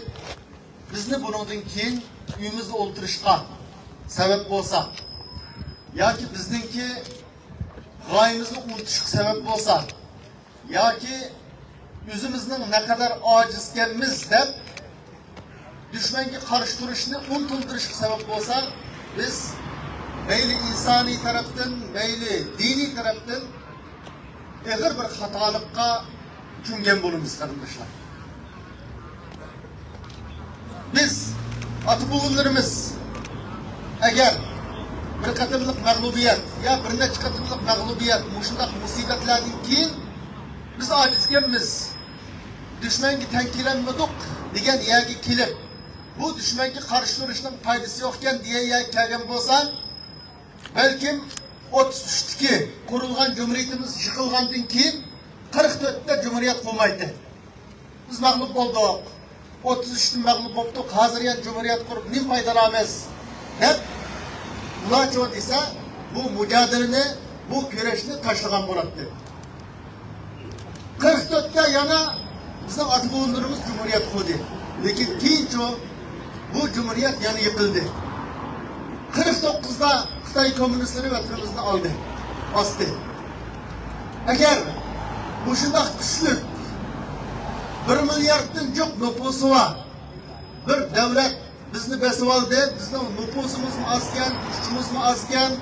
Bizni bundan keyin uyimizde o'ltirishga sebep olsa, yoki bizningki g'oyamizni unutishga sebep bo'lsa, yoki o'zimizning naqadar ojizkanmiz deb dushmanga qarshi turishni unutiltirishga sebep bo'lsa, biz mayli insoniy tarafdan, mayli diniy tarafdan og'ir bir xatolikqa ko'ngan bo'lamiz qarindoshlar. Biz ota-bobolarimiz agar bir qatımlıq məğlubiyyət, ya bir neçə qatımlıq məğlubiyyət, muşundaq musibətlərdən keyin biz acizkenmiz. Düşməngi tənkilenmedik degan yerga kelib, bu düşmənga qarshi turishning foydasi yo'qkan deya yerga kelgan bo'lsa, balkim 33'deki kurulgan cumhuriyetimiz yıkılgandan keyin 44'te cumhuriyet olmaydı. Biz mağlup olduk. 33'te mağlup olduk. Hazır yan cumhuriyet kurup ne faydalanmaz? Hep bunlar çoğu ise bu mücadeleni, bu güreşini taşlagan bulattı. 44'te yana bizim adı bulundurumuz cumhuriyet kurdu. Lakin keyin çoğu bu cumhuriyet yanı yıkıldı. 49'da Xitay komünistleri vatanımızda aldı, bastı. Eğer bu şundak güçlük, 1 milyarddan çok nüfusu var, bir devlet bizni besip aldı, bizning nüfusumuz mu azken, güçümüz mu azken,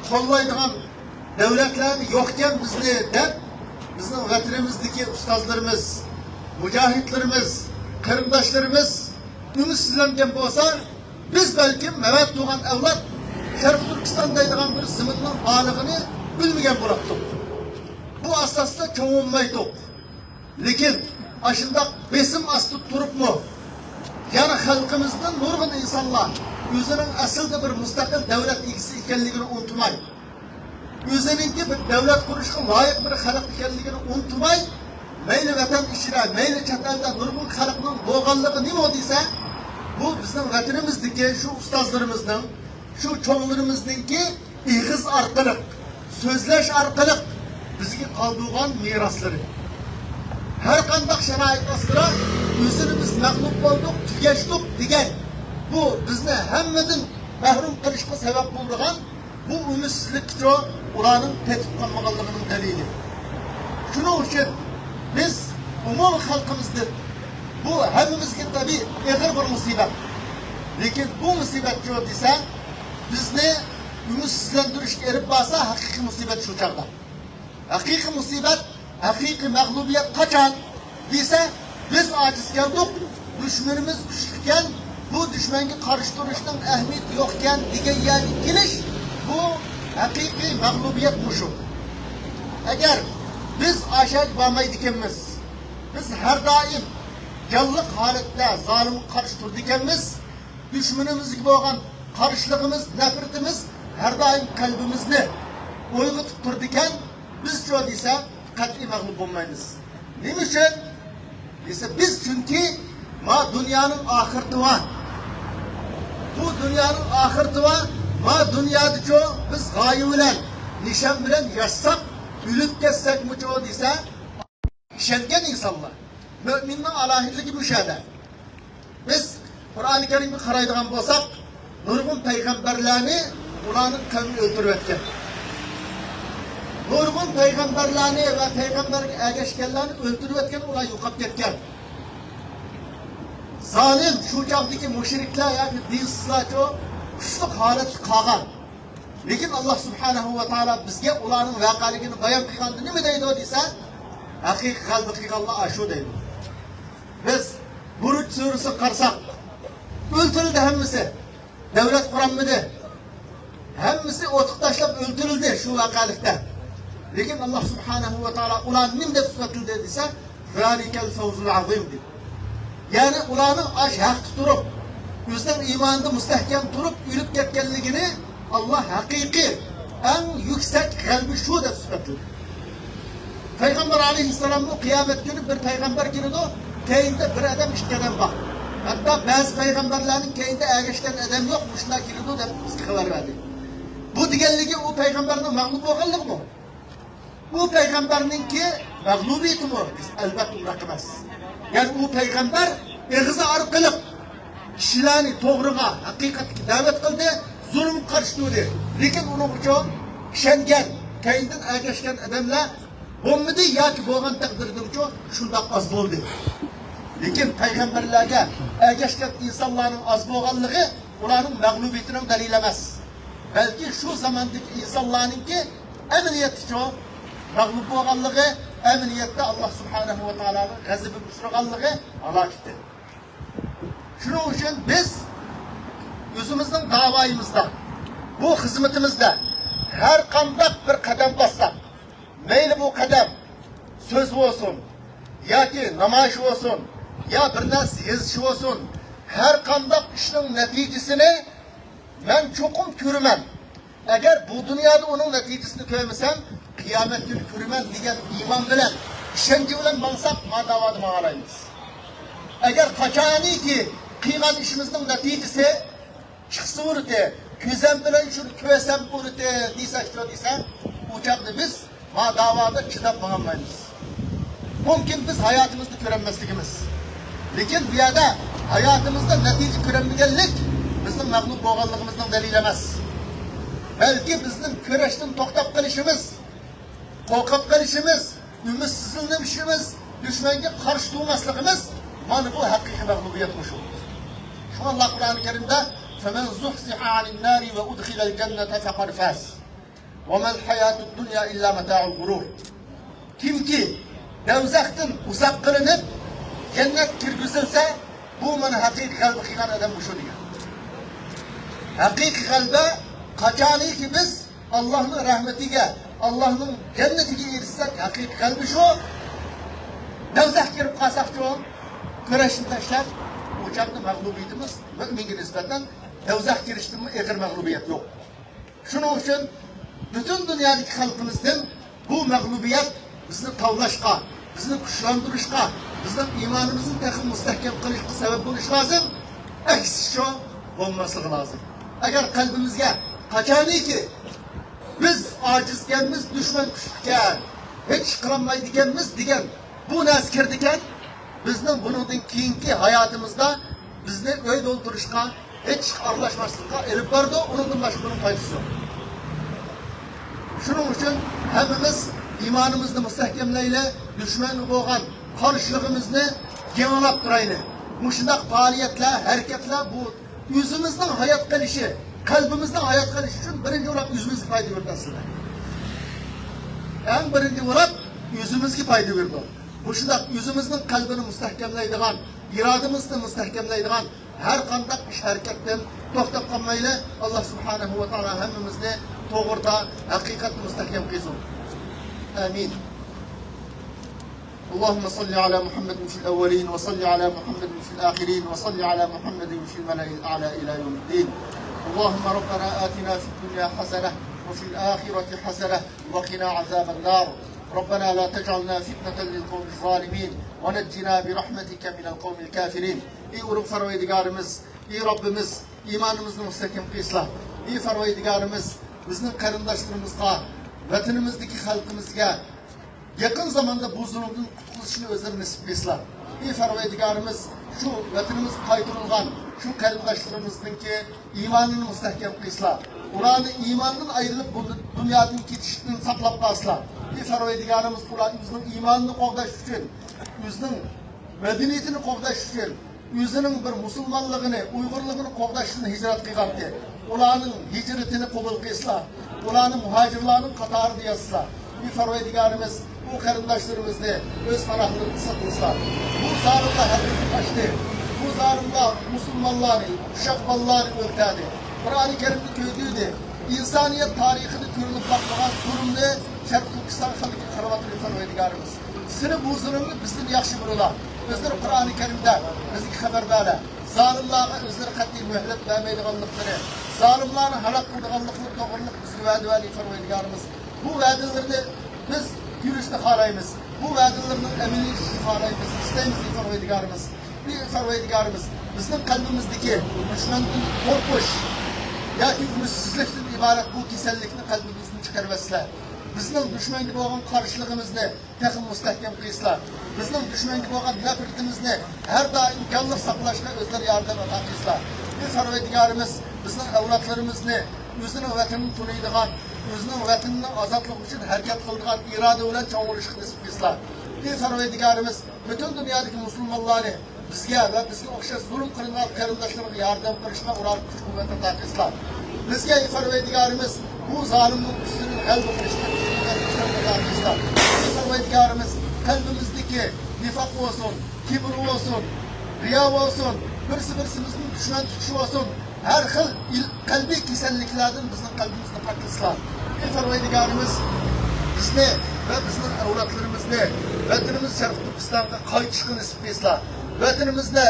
kollaydıgan devletler yokken bizni deb, bizning vatanimizdeki ustazlarımız, mücahitlerimiz, kırımdaşlarımız ümitsizlengen bolsa, biz belki mevet doğan evlat Şarkı Türkistan deydiğen bir zımının ağırlığını bilmegen bıraktık. Bu asasda çoğunmaydık. Lakin aşında besim astı turup mu? Yani halkımızdan nurgun insanlar özünün aslında bir müstakil devlet ilgisi ikenligini unutmay. Özününki bir devlet kuruşuna layık bir halk ikenligini unutmay. Meyli vatan işine, meyli çatelde nurgun halkının boğanlığı ne olduysa, bu bizim vatanimizdeki şu ustazlarımızdan, şu çoğunlarımızdaki ihız arkalık, sözleş arkalık bizge kaldığan mirasları. Her kandak şerait astıra özünümüz mağlup olduk, tügeçtik digen. Bu bizni hemmedin mahrum kılışma sebep bulduğun bu ümitsizlik çoğu ulanın tetik kalmagalığının delili. Şunun için biz umum halkımızdır. Bu hepimizin tabi eğer bir musibet. Lakin bu musibet çoğu ise bizni ümitsizlendirişke erip basa hakiki musibet şu çağda. Hakiki musibet, hakiki mağlubiyet kaçan ise biz aciz geldik, düşmanımız güçlükken, bu düşmenge karşı duruştan ehmiyeti yokken diye yani geliş, bu hakiki mağlubiyet muşu. Eğer biz aşağı bağmayı dikemiz, biz her daim canlılık halette zalim karşı dur dikemiz, düşmanımız gibi olan karşılığımız, nefretimiz her daim kalbimizni oygu tuturdiken biz çoğu ise kat'i mağlup olmayız. Neymiş için? Ise biz çünkü ma dünyanın ahireti var. Bu dünyanın ahireti var. Ma dünyada çoğu biz gayi bilen, nişan bilen yaşsak, ülüp geçsek mi çoğu ise işengen insanlar. Müminin alahirliği müşahede. Biz Kur'an-ı Kerim'i karaydıgan bolsak, nurgun peygamberlerini ulanın kavmi öldürüp etken. Nurgun peygamberlerini ve peygamberin ergeçkenlerini öldürüp etken ulan yukap ketken. Zalim şu çağdaki müşrikler yani dinsizler çoğu kuşluk halet kağan. Lakin Allah subhanahu ve teala bizge ulanın vakaligini bayan kıygandı. Ne mi deydi o deyse? Hakiki kalbi kıyganla aşu deydi. Biz Buruç suresi karsak, öldürüldü hemmisi. Devlet kuramıdı. Hemmisi otuk taşlap öldürüldü şu vakalikte. Lakin Allah subhanahu ve teala ulan nimde tutakıl dediyse ذَٰلِكَ الْفَوْزُ الْعَظِيم'dir. Yani ulanın aş hak tuturup, yüzden imanında müstehkem durup, ülüp ketkenliğini Allah hakiki en yüksek kalbi şu da tutakıl. Peygamber aleyhisselam'ın kıyamet günü bir peygamber günü de keyinde bir adam işkeden bak. Hatta bazı peygamberlerin keyinde ergeçken adam yok, muşlar girdi de sıkılar verdi. Bu diğerliği o peygamberinin mağlup oğulluğu mu? Bu peygamberinin ki mağlubiyeti mi? Biz elbette bırakmaz. Yani o peygamber eğizi arkalık kişilerini doğruğa, hakikatki davet kıldı, zulüm karşıladı. Lakin onun için işengen, keyinden ergeçken adamla olmadı ya ki boğan takdirdir ki şundak az oldu. Lakin peygamberlerge ergeçken insanların az boğanlığı onların mağlubiyetinin delil emez. Belki şu zamandaki insanların ki eminiyeti çok mağlup boğanlığı eminiyette Allah subhanahu ve teala'nın gazıbı kusruğanlığı Allah gitti. Şunun için biz özümüzün davayımızda bu hizmetimizde her kandak bir kadem bassak, meyli bu kadem söz olsun, ya ki namayish olsun, ya bir narsa yazışı olsun, her kandak işinin neticesini ben çokum körümen. Eğer bu dünyada onun neticesini görmesem, kıyamet günü körümen diyen iman bilen, işenci bilen balsak, madavadı mağalayımız. Eğer kaçani ki kıygan işimizin neticesi çıksı vurdu, küzem bilen şunu küvesem vurdu diysen, uçakta biz madavada kitap bağlamayız. Mümkün biz hayatımızda görenmezlikimiz. Lekin bu yerde hayatımızda netice görenmeyenlik bizim mağlup boğanlığımızdan delil emez. Belki bizim köreşten toktap kalışımız, korkap kalışımız, ümitsizliğimiz, düşmenge karşı durmaslıkımız, bana bu hakiki mağlubiyet kuşu. Şu Allah Kur'an-ı Kerim'de فَمَنْ زُحْزِحَ عَنِ النَّارِ وَاُدْخِلَ الْجَنَّةَ فَقَدْ فَازَ وَمَا الْحَيَاةُ الدُّنْيَا اِلَّا مَتَاعُ الْغُرُورِ. Kim ki devzaktan uzak kılınıp cennet kirgüzülse bu bana hakiki kalbi kıygan adam bu şu diyor. Hakiki kalbe kaçanı ki biz Allah'ın rahmetiyle, Allah'ın cennetiyle erişsek hakiki kalbi şu. Devzak girip kalsak şu, köreşini taşlar, uçakta mağlubiyetimiz mümin nispeten devzak girişti mi ekir mağlubiyet yok. Şunun için bütün dünyadaki halkımızın bu mağlubiyet bizni tavlaşqa, bizni kuşlandırışqa, bizim imanımızın tekrar müstehkem kılışqa sebep buluş lazım. Eksi şu olması lazım. Eğer kalbimizge kaçanı ki biz acizkenmiz, düşman kuşukken, hiç kılamaydıkenmiz diken, bu naskir diken, bizden bunun keyinki hayatımızda bizni öyle dolduruşqa, hiç arlaşmazlıkqa erip vardı, onun başka bunun faydası yok. Şunun için hepimiz imanımızı müstehkemleyle düşmanı boğan karşılığımızı genelap durayını. Muşundak faaliyetle, hareketle bu yüzümüzden hayat kalışı, kalbimizden hayat kalışı için birinci olarak yüzümüzü fayda verdi aslında. En birinci olarak yüzümüzü fayda verdi. Muşundak yüzümüzden kalbini müstehkemleydiğen, iradımızı müstehkemleydiğen her kandak iş hareketten tohtap kalmayla Allah Subhanahu ve Teala hemimizni doğruda hakikat müstehkem kılsın. آمين. اللهم صل على محمد في الأولين وصل على محمد في الآخرين وصل على محمد في الملأ الأعلى إلى يوم الدين. اللهم ربنا آتنا في الدنيا حسنة وفي الآخرة حسنة وقنا عذاب النار. ربنا لا تجعلنا فتنة للقوم الظالمين ونجنا برحمتك من القوم الكافرين. İyi uruk farvaydigarımız, iyi Rabbimiz, imanımızı müstehkem kılsın. İyi farvaydigarımız, bizim karındaşlarımızla, vatanımızdaki halkımızga yakın zamanda bu zulümün kurtuluşunu özler nasip kılsın. İyi farvaydigarımız şu vatanımız kaydırılgan, şu karındaşlarımızdaki imanını müstehkem kılsın. Ulanı imanından ayrılıp bu dünyanın kitişini saklap kalsın. İyi farvaydigarımız bizim imanını kovdaş için, bizim medeniyetini kovdaş için, yüzünün bir musulmanlığını, uygurluğunu kovdaşını hicret kıygattı. Ulanın hicretini kabul kılsın. Ulanın muhacirlarının katarı diyasılar. Bir farvaydigarımız bu karındaşlarımızı öz ferahlığını satılsa. Bu zarımda herkesi kaçtı. Bu zarımda Müslümanları, uşakmalları örtedi. Kur'an-ı Kerim'de köydüydü. İnsaniyet tarihini körülüp bakmadan kurumlu Şerq Türkistan halkı karavatlı farvaydigarımız. Seni bu zulümü bizden yakşı burular. Özleri Kur'an-ı Kerim'de bizi haber böyle. Zalimlara özleri katli mühlet vermeydiğanlıkları, zalimlerin halak kıldığı doğruluk bizi vədi farvaydigarımız. Bu vədilerini biz yürüyüşte halayımız. Bu vədilerinin emini halayımız. İsteyimiz farvaydigarımız. Bir farvaydigarımız bizim kalbimizdeki düşmanın korkuş, ya ki ümitsizlikten ibaret bu kesellikini kalbimizden çıkarmasılar. Bizim düşman gibi olan karşılığımızı tekrar müstehkem kılsınlar. Bizim düşman gibi olan nefretimizi her daim imkanlı saklaşma özleri yardım eden kılsınlar. Bir farvaydigarımız bizim evlatlarımızı özünün vatanını tunuyduğun, özünün vatanının azatlığı için hareket kıldığın irade olan çoğuluşu nasip kılsınlar. Bir farvaydigarımız bütün dünyadaki Müslümanları bizge ve bizge okşas zulüm kılınan karındaşlarına yardım kılışına uğrar güç kuvvetine takılsınlar. Bizge farvaydigarımız bu zalimin üstünün kalbi kılışına takılsınlar. Bir farvaydigarımız kalbimizdeki nifak olsun, kibir olsun, riya olsun, birisi birimizin düşman tutuşu olsun, her xil kalbiy kasalliklardan bizning qalbimizni poklaslar. Ey Parvardigarimiz, bizni ve bizning avlodlarimizni vatanimiz Sharq Turkistonga qaytishga nasib qilsizlar. Vatanimizni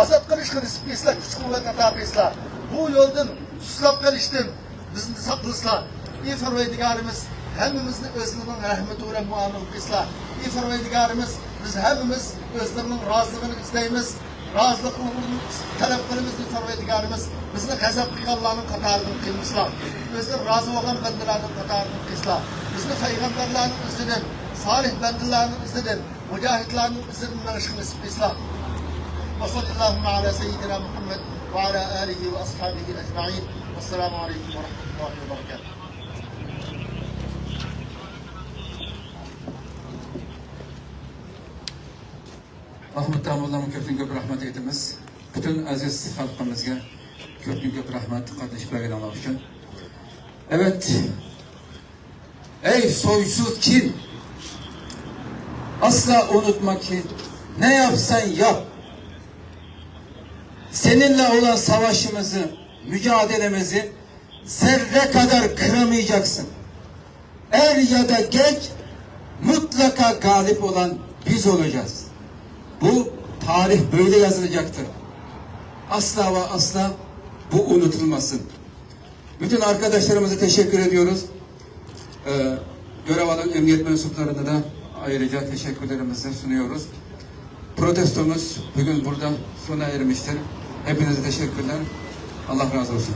ozod qilishga nasib qilsizlar, kuch-quvvat ato qilsizlar. Bu yo'ldan suslab qolishdan bizni saqlasizlar. Ey Parvardigarimiz, hammamizni o'zlarining rahmati bilan muomala qilsizlar. Ey Parvardigarimiz, biz hammamiz o'zlarining roziligini istaymiz. Razılıklarını talep qilamiz. Ey Parvardigarimiz, bizni g'azab qilganlarning qatoridan qilmaslar. O'zlari rozi bo'lgan bandalarning qatoridan qilsizlar. Bizni payg'ambarlarning izidan, solih bandalarning izidan, mujohidlarning izidan manishga nasib qilsizlar. Va sallallohu ala sayyidina Muhammad va ala alihi va ashabihi ajma'in. Assalomu alaykum va rahmatullohi va barakatuh. Ahmet Tamurlar'a köp rahmet etimiz. Bütün aziz halkımızga köp rahmet kardeş belgelenmek için. Evet. Ey soysuz kin. Asla unutma ki ne yapsan yap. Seninle olan savaşımızı, mücadelemizi zerre kadar kıramayacaksın. Er ya da geç mutlaka galip olan biz olacağız. Bu tarih böyle yazılacaktır. Asla ve asla bu unutulmasın. Bütün arkadaşlarımıza teşekkür ediyoruz. Görev alan emniyet mensuplarına da ayrıca teşekkürlerimizi sunuyoruz. Protestomuz bugün burada sona ermiştir. Hepinize teşekkürler. Allah razı olsun.